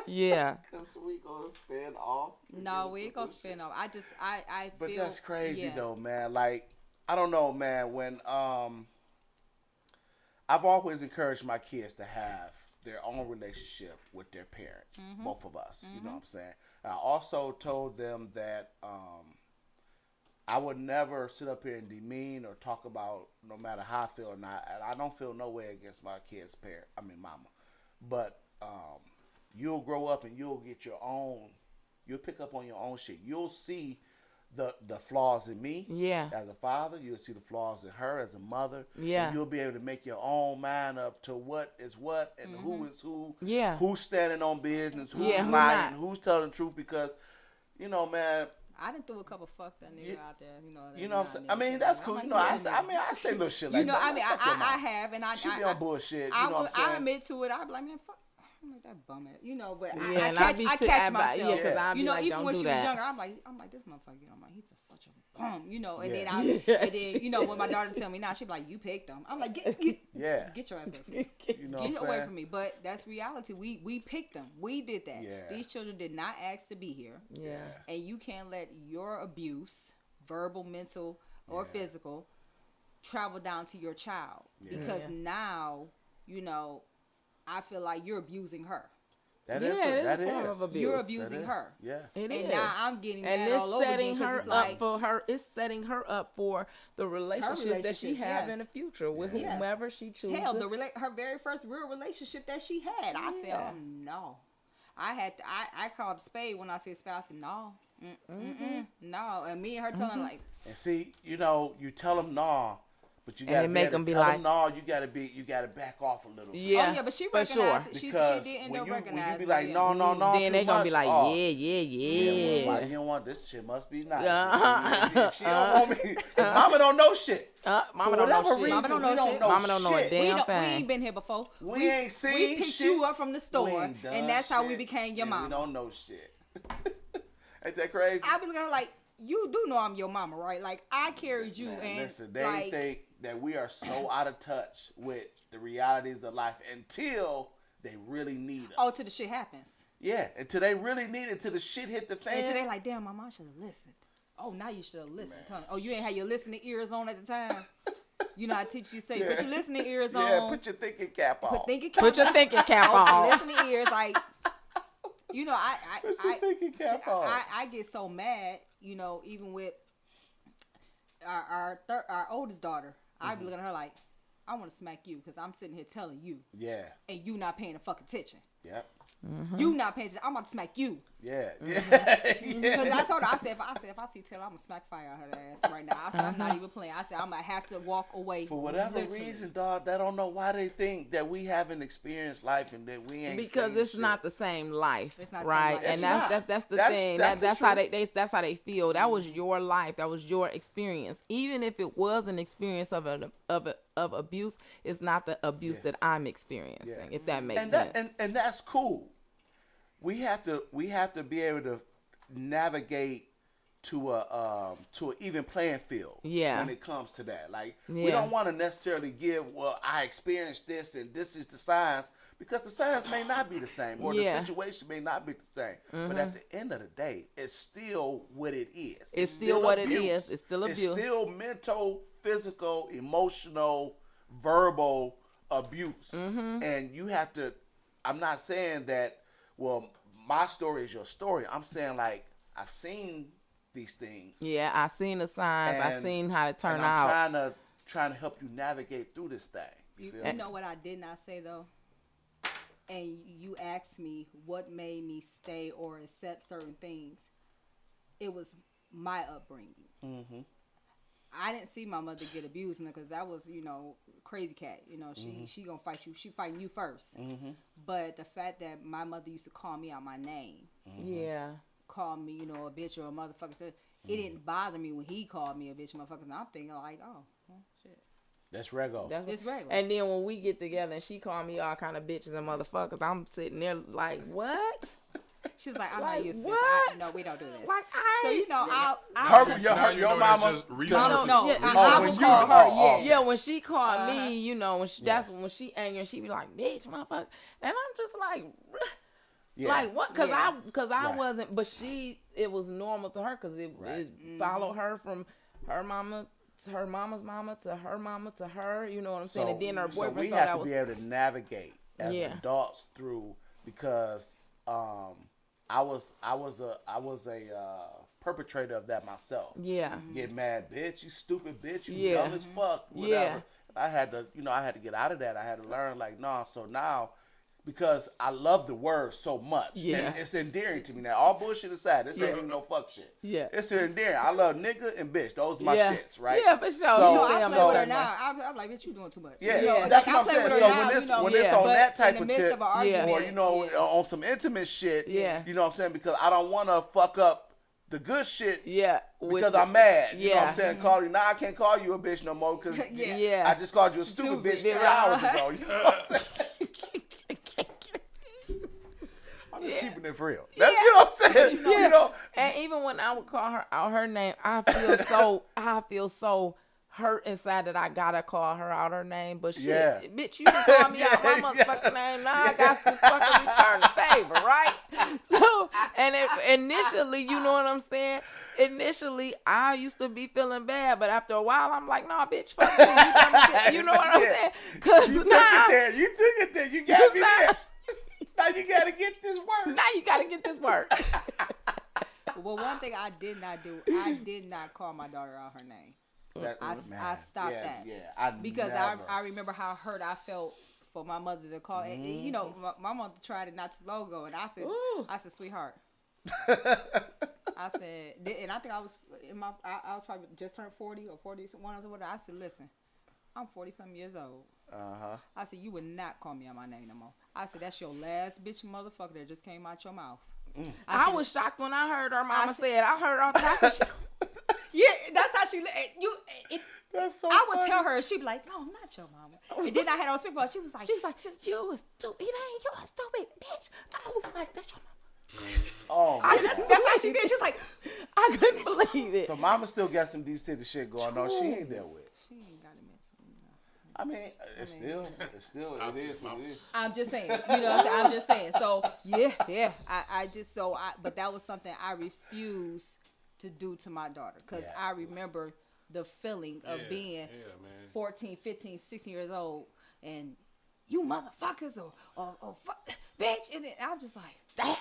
S3: yeah.
S4: Because we gonna spin off.
S5: No, we ain't gonna spin off. I
S4: But
S5: feel
S4: that's crazy
S5: yeah.
S4: though, man. Like, I don't know, man. When I've always encouraged my kids to have their own relationship with their parents, both of us. You know what I'm saying? I also told them that I would never sit up here and demean or talk about no matter how I feel or not. And I don't feel no way against my kid's mama. But you'll grow up and you'll get your own. You'll pick up on your own shit. You'll see the flaws in me
S3: Yeah.
S4: as a father. You'll see the flaws in her as a mother.
S3: Yeah.
S4: And you'll be able to make your own mind up to what is what and who is who.
S3: Yeah.
S4: Who's standing on business, who's
S3: Yeah, who
S4: lying,
S3: not.
S4: who's telling the truth. Because, you know, man,
S5: I done threw a couple fuck that nigga out there, you know.
S4: you know what I'm saying? I mean, that's cool. You know, I say little shit like
S5: you know,
S4: that.
S5: I mean,
S4: Fuck your
S5: I
S4: mom.
S5: have, and
S4: She be on bullshit. You know what I'm
S5: I
S4: saying?
S5: admit to it. I be like, man, fuck. I'm like that bum ass, you know. But
S3: Yeah,
S5: I
S3: and
S5: catch,
S3: be
S5: I
S3: too-
S5: catch
S3: I be-
S5: myself.
S3: yeah, 'cause I be
S5: You know,
S3: like,
S5: even
S3: don't
S5: when
S3: do
S5: she
S3: that.
S5: was younger, I'm like this motherfucker. I'm like, he's just such a bum, you know. And
S4: Yeah.
S5: and then you know when my daughter tell me now, she be like, you picked him. I'm like, get
S4: Yeah.
S5: get your ass away from me.
S4: You know
S5: Get
S4: what I'm
S5: away
S4: saying?
S5: from me. But that's reality. We picked them. We did that.
S4: Yeah.
S5: These children did not ask to be here.
S3: Yeah.
S5: And you can't let your abuse, verbal, mental, or physical, travel down to your child. Because
S3: Yeah.
S5: now, you know, I feel like you're abusing her.
S4: That
S3: Yeah,
S4: is
S3: it is
S4: that
S3: a form
S4: is.
S3: of abuse.
S5: You're
S3: That
S5: abusing
S4: is.
S5: her.
S4: Yeah.
S3: It
S5: And
S3: is.
S5: now I'm getting
S3: And
S5: mad
S3: it's
S5: all over again
S3: setting
S5: because
S3: her
S5: it's
S3: up
S5: like,
S3: for her. It's setting her up for the relationships that she
S5: relationships,
S3: have
S5: yes.
S3: in the future with
S5: Yes.
S3: whomever she chooses.
S5: hell, her very first real relationship that she had. I said,
S3: Yeah.
S5: oh no. I called a spade when I said spade. I said, no. No. And me and her telling like,
S4: And see, you know, you tell them no, but you
S3: And
S4: gotta
S3: it make
S4: able to
S3: them be
S4: tell
S3: like-
S4: them no. You gotta back off a little.
S3: Yeah,
S5: oh yeah, but she
S3: for sure.
S5: recognized it. She
S4: Because
S5: did end
S4: when
S5: up
S4: you
S5: recognizing
S4: be like
S5: it.
S4: no,
S3: then
S4: too
S3: they gonna be
S4: much,
S3: like,
S4: oh,
S3: yeah.
S4: well, you know what? This shit must be nice.
S3: Yeah.
S4: If she don't want me, if mama don't know shit.
S3: Mama
S4: For
S3: don't know
S4: whatever
S3: shit.
S4: reason,
S5: Mama don't
S4: we
S5: know
S4: don't
S5: shit.
S4: know
S3: Mama don't know a
S4: shit.
S3: damn
S5: We
S3: thing.
S5: ain't been here before.
S4: We ain't seen
S5: We picked
S4: shit.
S5: you up from the
S4: We
S5: store,
S4: ain't done
S5: and that's how we
S4: shit,
S5: became your
S4: and
S5: mama.
S4: We don't know shit. Ain't that crazy?
S5: I be looking at her like, you do know I'm your mama, right? Like I carried you,
S4: Man,
S5: and
S4: listen, they
S5: like,
S4: think that we are so out of touch with the realities of life until they really need us.
S5: oh, till the shit happens,
S4: Yeah, until they really need it, till the shit hit the fan.
S5: and today like, damn, mama, I should have listened. Oh, now you should have listened. Huh? Oh, you ain't had your listening ears on at the time. You know, I teach you say, put your listening ears on.
S4: Yeah, put your thinking cap on.
S3: Put your thinking cap on.
S5: listening ears, like, you know,
S4: Put your thinking cap on.
S5: I get so mad, you know, even with our oldest daughter. I be looking at her like, I want to smack you because I'm sitting here telling you,
S4: Yeah,
S5: and you not paying the fucking attention.
S4: yep,
S5: You not paying attention. I'm about to smack you.
S4: yeah,
S3: Mm-hmm.
S4: yeah.
S5: Because I told her, I said, if I see Taylor, I'm gonna smack fire out her ass right now. I said, I'm not even playing. I said, I'm gonna have to walk away.
S4: For whatever
S5: literally.
S4: reason, dog, they don't know why they think that we haven't experienced life and that we ain't
S3: Because
S4: seen
S3: it's
S4: shit.
S3: not the same life,
S5: It's not the same
S3: right?
S5: life.
S3: And
S5: It's
S3: that's
S4: not.
S3: that's the
S4: That's-
S3: thing.
S4: that's the
S3: That's how
S4: truth.
S3: that's how they feel. That was your life. That was your experience. Even if it was an experience of abuse, it's not the abuse that I'm experiencing.
S4: Yeah.
S3: If that makes
S4: and
S3: sense.
S4: and that's cool. We have to be able to navigate to a even playing field.
S3: Yeah.
S4: When it comes to that, like we
S3: Yeah.
S4: don't want to necessarily give. Well, I experienced this, and this is the science, because the science may not be the same, or
S3: Yeah.
S4: the situation may not be the same. But at the end of the day, it's still what it is.
S3: It's still what it
S4: abuse.
S3: is. It's still abuse.
S4: It's still mental, physical, emotional, verbal abuse. And you have to. I'm not saying that. Well, my story is your story. I'm saying like I've seen these things.
S3: Yeah, I seen the signs. I
S4: and-
S3: seen how it turned
S4: and I'm
S3: out.
S4: trying to help you navigate through this thing. You feel
S5: You
S4: me?
S5: know what I did not say though? And you asked me what made me stay or accept certain things. It was my upbringing.
S4: Mm-hmm.
S5: I didn't see my mother get abused because that was, you know, crazy cat. You know,
S4: Mm-hmm.
S5: she gonna fight you. She fighting you 1st. But the fact that my mother used to call me out my name,
S3: Yeah.
S5: call me, you know, a bitch or a motherfucker, it didn't bother me when he called me a bitch, motherfucker. And I'm thinking like, oh, well, shit.
S4: That's rego.
S3: That's
S5: It's regular.
S3: And then when we get together and she called me all kind of bitches and motherfuckers, I'm sitting there like, what?
S5: She's like, I'm
S3: Like,
S5: not used to this.
S3: what?
S5: No, we don't do this.
S3: Like
S5: So you know, I'll
S4: Her, your,
S6: Now you
S4: your
S6: know that's
S4: mama.
S6: just
S5: no,
S6: resurfaced.
S5: no,
S3: Yeah,
S5: I
S4: when
S5: will
S4: you-
S5: call her.
S4: oh,
S5: Yeah.
S3: Yeah, when she called me, you know, when she, that's when she angry and she be like, bitch, motherfucker. And I'm just like,
S4: Yeah.
S3: like what? Cause
S5: Yeah.
S3: I
S4: Right.
S3: wasn't, but it was normal to her because it followed her from her mama to her mama's mama to her mama to her. You know what I'm saying? And then her
S4: so
S3: boyfriend
S4: we
S3: saw
S4: have
S3: that
S4: to
S3: was
S4: be able to navigate as
S3: Yeah.
S4: adults through, because I was a perpetrator of that myself.
S3: yeah.
S4: Get mad, bitch. You stupid bitch. You
S3: Yeah.
S4: dumb as fuck. Whatever.
S3: Yeah.
S4: I had to get out of that. I had to learn like, nah. So now, because I love the word so much,
S3: Yeah.
S4: and it's endearing to me now. All bullshit aside, this ain't
S3: Yeah.
S4: even no fuck shit.
S3: Yeah.
S4: It's endearing. I love nigga and bitch. Those my
S3: Yeah.
S4: shits, right?
S3: Yeah, for sure.
S4: So-
S3: You
S5: No,
S3: say
S5: I
S3: I'm
S5: play
S3: the
S5: with her
S3: same
S5: now.
S3: way.
S5: I'm like, bitch, you doing too much.
S4: Yeah,
S5: You know,
S4: that's
S5: like,
S4: what
S5: I
S4: I'm
S5: play
S4: saying.
S5: with her
S4: So
S5: now,
S4: when
S5: you
S4: this
S5: know,
S4: when it's
S3: yeah.
S4: on
S5: but
S4: that type
S5: in the
S4: of
S5: midst
S4: tip,
S5: of an argument,
S4: or you know,
S5: yeah.
S4: on some intimate shit,
S3: Yeah.
S4: you know what I'm saying? Because I don't want to fuck up the good shit.
S3: Yeah. with
S4: Because
S3: the-
S4: I'm mad. You know what
S3: Yeah.
S4: I'm saying? Call you now. I can't call you a bitch no more because
S5: Yeah.
S3: Yeah.
S4: I just called you a stupid bitch 3
S5: Stupid.
S4: hours ago. You know what I'm saying? I'm just keeping it for real. That's, you know what I'm saying?
S3: Yeah.
S4: You know,
S3: And even when I would call her out her name, I feel so hurt inside that I gotta call her out her name. But shit,
S4: Yeah.
S3: bitch, you can call me out my motherfucking name. Now I got to fucking return the favor, right? So, and initially, you know what I'm saying? Initially, I used to be feeling bad, but after a while, I'm like, nah, bitch, fuck you. You know what I'm saying? Cause
S4: you took
S3: now,
S4: it there. You took it there. You got me there. Now you gotta get this work.
S3: now you gotta get this work.
S5: Well, one thing I did not do, I did not call my daughter out her name. I stopped that.
S4: Yeah,
S5: Because
S4: never.
S5: I remember how hurt I felt for my mother to call. And, you know, my mother tried it not too long ago, and I said, sweetheart. I said, and I think I was I was probably just turned 40 or 41 or whatever. I said, listen, I'm 40-something years old. I said, you would not call me on my name no more. I said, that's your last bitch motherfucker that just came out your mouth.
S3: I was shocked when I heard her mama say it. I heard her. I said,
S5: yeah, that's how she.
S4: That's so
S5: I would
S4: funny.
S5: tell her, she'd be like, no, I'm not your mama. And then I had on speakerphone. She was like,
S3: you was stupid. It ain't you a stupid bitch. I was like, that's your mama.
S4: Oh,
S5: that's how she did. She was like,
S3: I couldn't believe it.
S4: so mama still got some deep city shit going on. She ain't dealt with.
S5: she ain't got it mixed.
S4: I mean, it is what it is.
S5: I'm just saying, you know what I'm saying? I'm just saying. So, yeah. But that was something I refused to do to my daughter. Because I remember the feeling of being 14, 15, 16 years old and you motherfuckers or fuck, bitch. And then I'm just like,
S3: Damn.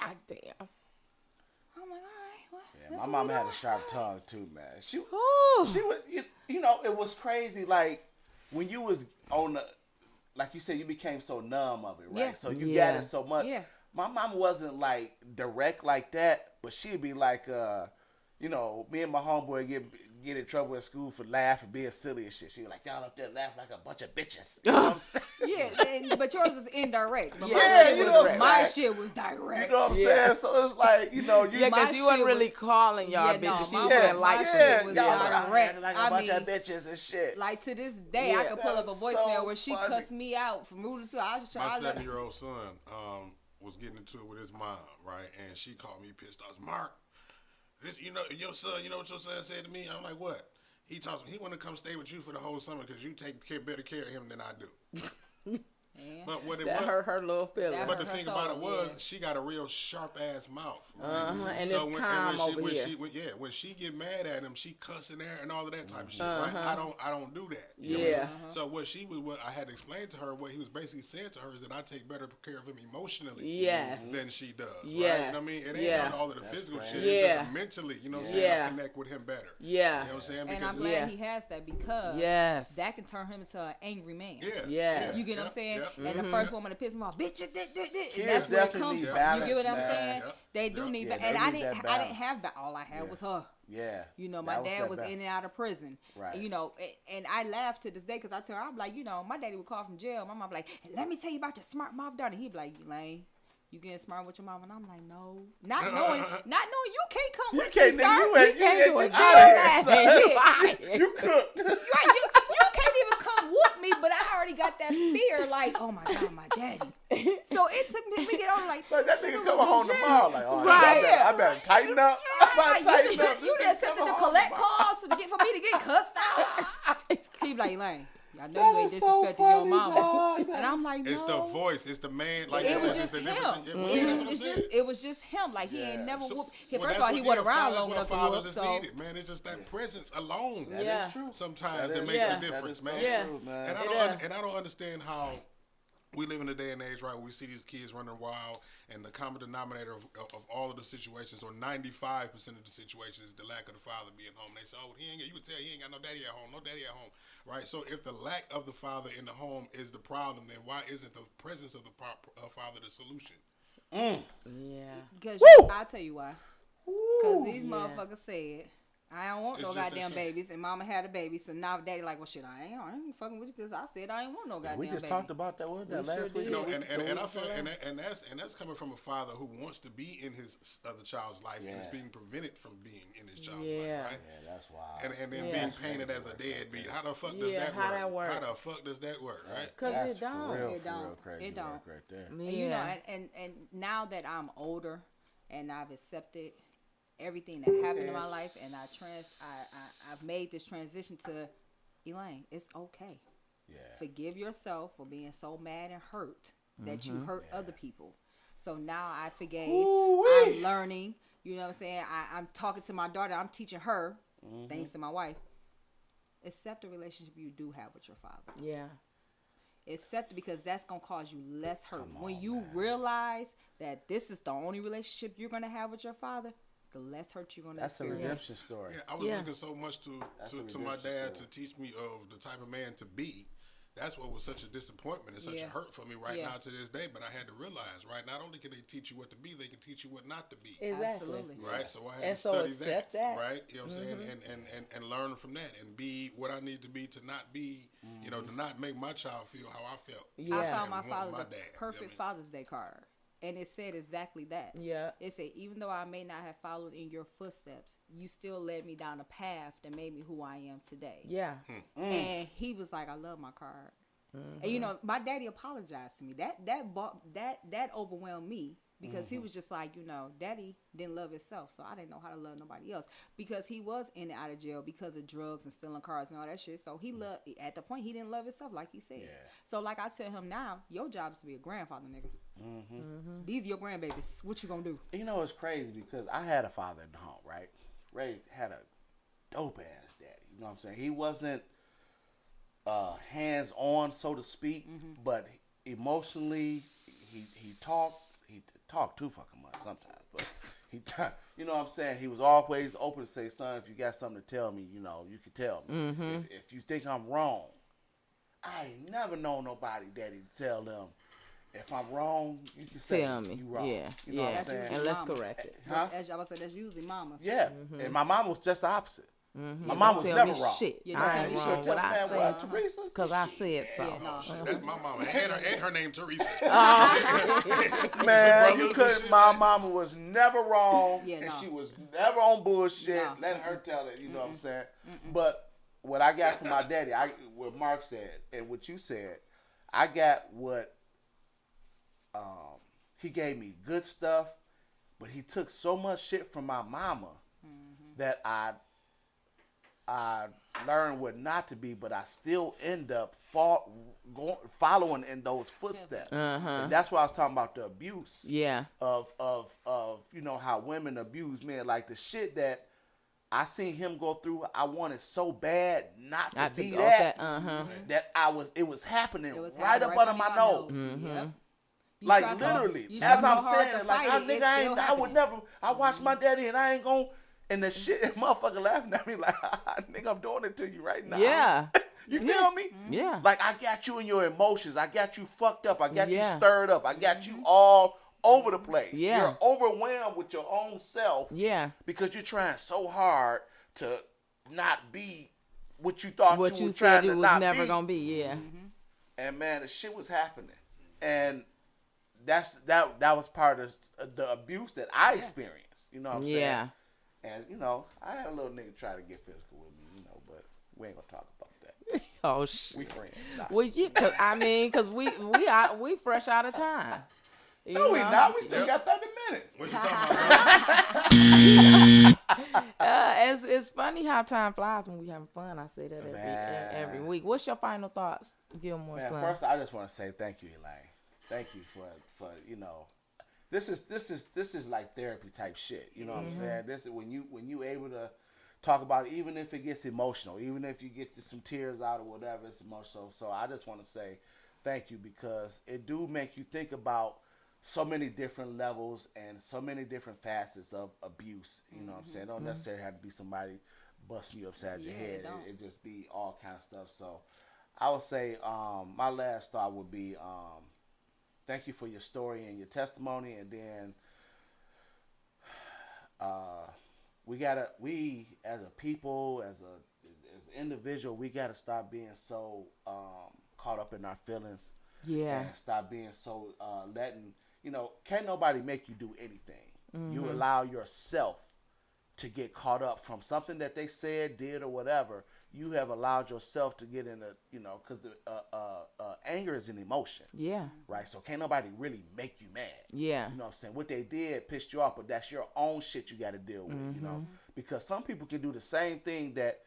S5: I'm like, all right, well.
S4: Yeah, my mama had a sharp tongue too, man. She
S3: Ooh.
S4: was, you know, it was crazy. Like when you was on the, like you said, you became so numb of it, right?
S5: Yeah.
S4: So you
S3: Yeah.
S4: got it so much.
S5: Yeah.
S4: My mom wasn't like direct like that, but she'd be like, you know, me and my homeboy get in trouble in school for laughing, being silly and shit. She was like, y'all up there laughing like a bunch of bitches. You know what I'm saying?
S5: Yeah, but yours is indirect. But
S4: Yeah, you know what I'm
S5: my
S4: saying?
S5: shit was direct.
S4: You know what I'm saying? So it's like, you know, you
S3: Yeah,
S5: My
S3: because she wasn't
S5: shit
S3: really
S5: was-
S3: calling y'all
S5: Yeah, no,
S3: bitches. She
S5: my
S3: was
S5: shit-
S3: saying like
S5: my
S3: shit.
S5: shit was
S4: y'all
S5: direct.
S4: like a
S5: I
S4: bunch
S5: mean,
S4: of bitches and shit.
S5: Like to this day, I
S3: Yeah.
S5: can pull up a
S4: That's
S5: voicemail
S4: so
S5: where she
S4: funny.
S5: cussed me out from rooting to. I was just
S6: My
S5: trying to.
S6: 7-year-old son was getting into it with his mom, right? And she called me pissed off. Mark, this, you know, your son, you know what your son said to me? I'm like, what? He talks. He want to come stay with you for the whole summer because you take better care of him than I do. But what it
S3: That
S6: was,
S3: hurt her little feelings.
S5: That
S6: but the
S5: hurt her
S6: thing about it
S5: soul,
S6: was,
S5: yeah.
S6: she got a real sharp ass mouth. Right?
S3: And it's calm over
S6: when
S3: here.
S6: when she get mad at him, she cussing there and all of that type of shit. Right? I don't do that. You know what I mean?
S3: Yeah.
S6: So what I had explained to her, what he was basically saying to her is that I take better care of him emotionally.
S3: Yes.
S6: Than she does. Right?
S3: Yes.
S6: You know what I mean? It ain't
S3: Yeah.
S6: all of the physical shit.
S3: Yeah.
S6: It's just mentally. You know what I'm saying?
S3: Yeah.
S6: I connect with him better.
S3: Yeah.
S6: You know what I'm saying?
S5: And
S6: Because
S5: I'm glad
S3: Yeah.
S5: he has that because
S3: Yes.
S5: that can turn him into an angry man.
S6: yeah.
S3: Yeah.
S5: You get what I'm saying?
S6: Yeah.
S5: And the first woman to piss him off, bitch, and
S4: Kids
S5: that's where it
S4: definitely
S5: comes
S4: need
S5: from.
S4: balance,
S5: You get what I'm
S4: man.
S5: saying?
S6: Yeah.
S5: They do
S6: Yeah.
S5: need,
S4: Yeah,
S5: ba- and
S4: they
S5: I
S4: need
S5: didn't,
S4: that
S5: I didn't
S4: balance.
S5: have that. All I had was her.
S4: Yeah.
S5: You know, my
S4: That
S5: dad
S4: that
S5: was
S4: balance.
S5: in and out of prison.
S4: Right.
S5: You know, and I laugh to this day because I tell her, I'm like, you know, my daddy would call from jail. My mom be like, let me tell you about your smart mouth daughter. He'd be like, Lane, you getting smart with your mom? And I'm like, no. Not knowing you can't come
S4: You
S5: with
S4: can't,
S5: me, sir.
S4: you
S3: can't do a
S4: out of here, son.
S3: You outta here.
S4: You cooked.
S5: Right, you can't even come whoop me, but I already got that fear, like, oh my God, my daddy. So it took me to get on, like,
S4: Like, that
S5: this
S4: nigga
S5: nigga
S4: coming
S5: was in
S4: home
S5: jail.
S4: tomorrow. Like, oh,
S3: Right.
S4: I better tighten up. I
S5: Right,
S4: better tighten up.
S5: you
S4: This
S5: just
S4: nigga
S5: sent
S4: coming
S5: to
S4: home
S5: collect
S4: tomorrow.
S5: calls for me to get cussed out. He be like, Lane, I know
S4: That
S5: you ain't
S4: is so
S5: disrespecting your
S4: funny,
S5: mama.
S4: dog. That
S5: And I'm
S4: is-
S5: like, no.
S6: It's the voice. It's the man. Like
S5: It was
S6: it's
S5: just
S6: the
S5: him.
S6: difference in- yeah, that's what I'm saying.
S5: It was just him. Like, he ain't
S4: Yeah.
S5: never
S6: So-
S5: whooped.
S6: well,
S5: First of
S6: that's
S5: all, he
S6: what-
S5: wasn't
S6: yeah,
S5: around
S6: that's
S5: long
S6: what
S5: enough to
S6: fathers
S5: whoop.
S6: is
S5: So,
S6: needed, man. It's just that presence alone.
S4: That
S3: Yeah.
S4: is true.
S6: Sometimes
S4: That
S6: it
S4: is-
S6: makes
S3: Yeah.
S6: the difference,
S4: that is
S6: man.
S4: so
S3: Yeah.
S4: true, man.
S6: And I don't understand how we live in a day and age, right, where we see these kids running wild, and the common denominator of all of the situations, or 95% of the situations, is the lack of the father being home. They say, oh, you can tell he ain't got no daddy at home, right? So if the lack of the father in the home is the problem, then why isn't the presence of the father the solution?
S3: Yeah.
S5: because I tell you why.
S4: Ooh.
S5: Because these
S3: Yeah.
S5: motherfuckers said, I don't want
S6: It's
S5: no
S6: just that
S5: goddamn
S6: simple.
S5: babies, and mama had a baby, so now daddy like, well, shit, I ain't fucking with you because I said I ain't want no goddamn
S4: We just
S5: baby.
S4: talked about that one that
S3: We sure
S4: last week.
S3: did.
S6: You know,
S3: Yeah,
S6: and I feel, and that's coming from a father who wants to be in his other child's life and is
S4: Yeah.
S6: being prevented from being in his child's
S3: Yeah.
S6: life, right?
S4: Yeah, that's wild.
S6: And then
S3: Yeah.
S6: being painted as a deadbeat. How the fuck does
S3: Yeah,
S6: that
S3: how
S6: work?
S3: that work?
S6: How the fuck does that work, right?
S3: Cause
S4: That's
S3: it don't.
S4: For real
S5: It don't.
S4: crazy
S5: It don't.
S4: work right there.
S5: And, you know,
S3: Yeah.
S5: and now that I'm older and I've accepted everything that happened in my life, and I've made this transition to Elaine. It's okay.
S4: Yeah.
S5: Forgive yourself for being so mad and hurt that you hurt other people. So now I forgave.
S4: Ooh-wee.
S5: I'm learning. You know what I'm saying? I'm talking to my daughter. I'm teaching her, thanks to my wife. Accept the relationship you do have with your father.
S3: Yeah.
S5: Accept it because that's going to cause you less hurt. When you realize that this is the only relationship you're going to have with your father, the less hurt you're going to
S4: That's a
S5: experience.
S4: redemption story.
S6: Yeah, I was
S3: Yeah.
S6: looking so much to my
S4: redemption
S6: dad
S4: story.
S6: to teach me of the type of man to be. That's what was such a disappointment and such a
S5: Yeah.
S6: hurt for me right
S5: Yeah.
S6: now to this day. But I had to realize, right, not only can they teach you what to be, they can teach you what not to be.
S3: Exactly.
S5: Absolutely.
S6: Right, so I had
S3: And
S6: to
S3: so
S6: study
S3: accept that.
S6: right? You know what I'm saying, and learn from that, and be what I need to be to not be, you know, to not make my child feel how I felt.
S3: Yeah.
S5: I found my
S6: And
S5: father
S6: want
S5: the
S6: dad, you know
S5: perfect
S6: what I mean?
S5: Father's Day card. And it said exactly that.
S3: Yeah.
S5: It said, even though I may not have followed in your footsteps, you still led me down a path that made me who I am today.
S3: Yeah.
S5: And he was like, I love my card. And you know, my daddy apologized to me. That overwhelmed me because he was just like, you know, daddy didn't love himself, so I didn't know how to love nobody else because he was in and out of jail because of drugs and stealing cars and all that shit. So he loved at the point he didn't love himself like he said.
S4: Yeah.
S5: So like I tell him now, your job is to be a grandfather, nigga. These your grandbabies. What you gonna do?
S4: You know, it's crazy because I had a father in the home, right? Ray had a dope ass daddy. You know what I'm saying? He wasn't hands on, so to speak, but emotionally, he talked too fucking much sometimes. But you know what I'm saying? He was always open to say, son, if you got something to tell me, you know, you can tell me. If you think I'm wrong, I ain't never known nobody, daddy, to tell them. If I'm wrong, you can say
S3: Tell me.
S4: you wrong.
S3: Yeah.
S4: You know what I'm
S3: Yeah.
S4: saying?
S3: And let's
S5: Mamas.
S3: correct it.
S4: Huh?
S5: As I was saying, that's usually mamas.
S4: Yeah, and my mom was just the opposite. My
S3: Don't
S4: mom was
S3: tell
S4: never
S3: me
S4: wrong.
S3: shit.
S5: Yeah, don't
S3: I
S5: tell
S3: ain't
S5: me shit.
S3: wrong
S4: Tell
S3: what
S4: me,
S3: I
S4: man,
S3: said.
S4: what, Teresa?
S3: Because I said so.
S5: Yeah, no.
S6: Shit, that's my mama, and her name Teresa.
S4: Man,
S6: brothers
S4: you
S6: and
S4: couldn't.
S6: shit,
S4: My
S6: man.
S4: mama was never wrong,
S5: Yeah,
S4: and
S5: no.
S4: she was never on bullshit.
S5: No.
S4: Let her tell it. You know what I'm saying? But what I got from my daddy, what Mark said, and what you said, I got what he gave me good stuff, but he took so much shit from my mama that I learned what not to be, but I still end up following in those footsteps. And that's why I was talking about the abuse
S3: Yeah.
S4: of you know how women abuse men, like the shit that I seen him go through. I wanted so bad not to be
S3: go
S4: that
S3: that,
S4: it was happening
S5: It was
S4: right
S5: happening
S4: up under my
S5: your
S4: nose.
S5: Yep. You
S4: Like
S5: try so-
S4: literally,
S5: you
S4: as
S5: try
S4: I'm
S5: so hard
S4: saying,
S5: to
S4: like
S5: fight it, it's
S4: I
S5: still
S4: would
S5: happening.
S4: never. I watch my daddy, and I ain't gonna. And the shit, motherfucker laughing at me like, nigga, I'm doing it to you right now.
S3: Yeah.
S4: You feel me?
S3: Yeah.
S4: Like I got you in your emotions. I got you fucked up. I got you
S3: Yeah.
S4: stirred up. I got you all over the place.
S3: Yeah.
S4: You're overwhelmed with your own self
S3: Yeah.
S4: because you're trying so hard to not be what you thought
S3: What
S4: you
S3: you
S4: were trying
S3: said
S4: to
S3: it was
S4: not
S3: never
S4: be.
S3: gonna be. Yeah.
S4: And man, the shit was happening, and that was part of the abuse that I experienced. You know what I'm
S3: Yeah.
S4: saying? And you know, I had a little nigga try to get physical with me, you know, but we ain't gonna talk about that.
S3: Oh shit.
S4: We friends. Nah.
S3: Well, yeah, cause we fresh out of time. You
S4: No, we
S3: know?
S4: not. We still got 30 minutes.
S6: What you talking about?
S3: It's funny how time flies when we having fun. I say that
S4: Man.
S3: every week. What's your final thoughts, Gilmore
S4: Man,
S3: son?
S4: first I just want to say thank you, Elaine. Thank you for you know, this is like therapy type shit. You know what I'm saying? This is when you able to talk about it, even if it gets emotional, even if you get some tears out or whatever, it's emotional. So I just want to say thank you because it do make you think about so many different levels and so many different facets of abuse. You know what I'm saying? It don't necessarily have to be somebody busting you upside your
S5: Yeah,
S4: head.
S5: it don't.
S4: It just be all kind of stuff. So I would say my last thought would be thank you for your story and your testimony, and then we we as a people, as individual, we gotta stop being so caught up in our feelings.
S3: Yeah.
S4: And stop being so letting, can't nobody make you do anything. You allow yourself to get caught up from something that they said, did, or whatever. You have allowed yourself to get in because anger is an emotion.
S3: Yeah.
S4: Right? So can't nobody really make you mad.
S3: Yeah.
S4: You know what I'm saying? What they did pissed you off, but that's your own shit you got to deal with, Because some people can do the same thing that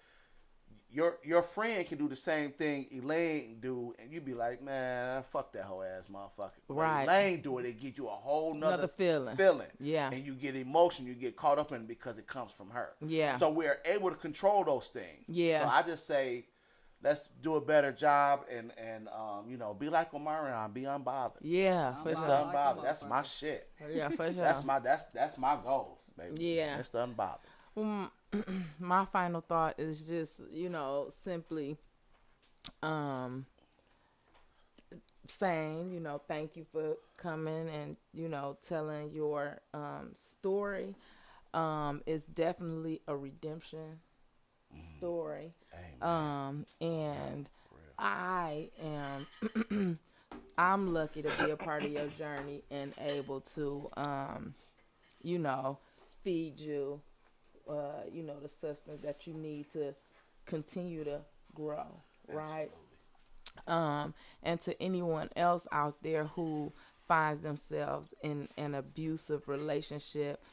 S4: your friend can do the same thing Elaine do, and you be like, man, fuck that whole ass motherfucker.
S3: Right.
S4: When Elaine do it gives you a whole
S3: Another feeling. Yeah.
S4: And you get emotion, you get caught up in it because it comes from her.
S3: Yeah.
S4: So we're able to control those things.
S3: Yeah.
S4: So I just say, let's do a better job and be like Omarion, be unbothered.
S3: Yeah, for
S4: Mr.
S3: sure.
S4: Unbothered. That's my shit.
S3: Yeah, for sure.
S4: That's my goals, baby.
S3: Yeah.
S4: Mr. Unbothered.
S3: My final thought is just, simply saying, thank you for coming and, telling your story. It's definitely a redemption story. And I am I'm lucky to be a part of your journey and able to feed you the sustenance that you need to continue to grow, right? And to anyone else out there who finds themselves in an abusive relationship,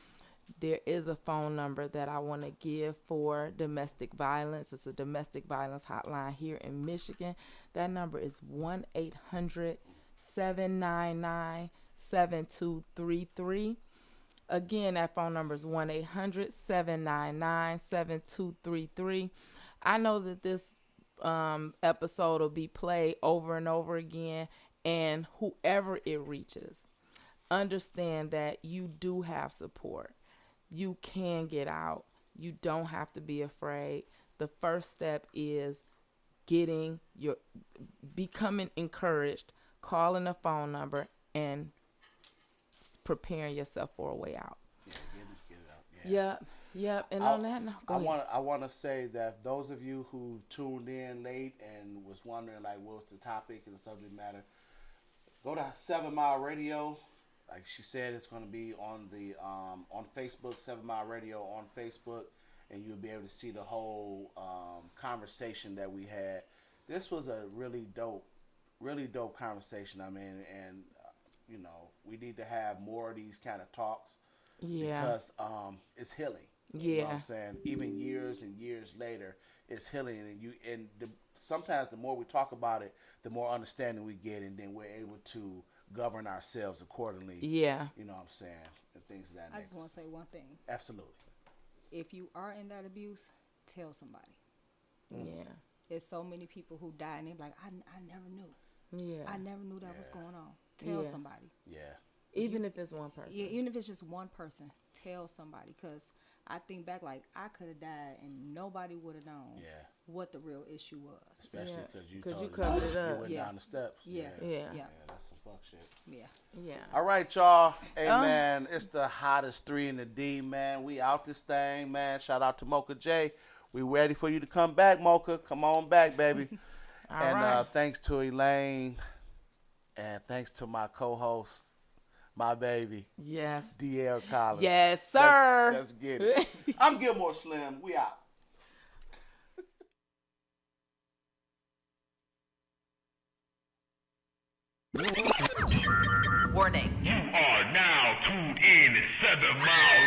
S3: there is a phone number that I want to give for domestic violence. It's a domestic violence hotline here in Michigan. That number is 1-800-799-7233. Again, that phone number is 1-800-799-7233. I know that this episode will be played over and over again, and whoever it reaches, understand that you do have support. You can get out. You don't have to be afraid. The first step is becoming encouraged, calling a phone number, and preparing yourself for a way out.
S4: Get it out. Yeah.
S3: Yep. And on that note,
S4: I want to say that those of you who tuned in late and was wondering what was the topic and the subject matter, go to 7 Mile Radio. Like she said, it's going to be on the on Facebook, 7 Mile Radio on Facebook, and you'll be able to see the whole conversation that we had. This was a really dope conversation. I mean, and we need to have more of these kind of talks.
S3: Yeah.
S4: Because it's healing.
S3: Yeah.
S4: You know what I'm saying? Even years and years later, it's healing, and sometimes the more we talk about it, the more understanding we get, and then we're able to govern ourselves accordingly.
S3: Yeah.
S4: You know what I'm saying? And things of that nature.
S5: I just want to say one thing.
S4: Absolutely.
S5: If you are in that abuse, tell somebody.
S3: Yeah.
S5: There's so many people who die and they're like, I never knew.
S3: Yeah.
S5: I never knew that was going on. Tell somebody.
S4: Yeah.
S3: Even if it's one person.
S5: Yeah, even if it's just one person, tell somebody. Because I think back, I could have died and nobody would have known what the real issue was.
S4: Especially because you
S3: covered it up.
S4: You went down the steps.
S5: Yeah.
S4: That's some fuck shit.
S5: Yeah.
S4: All right, y'all. Hey, man, it's the hottest 3 in the D, man. We out this thing, man. Shout out to Mocha J. We ready for you to come back, Mocha. Come on back, baby.
S3: Right.
S4: Thanks to Elaine. And thanks to my co-host, my baby.
S3: Yes.
S4: DL Collins.
S3: Yes, sir.
S4: Let's get it. I'm Gilmore Slim. We out.
S1: Warning.
S2: You are now tuned in to 7 Mile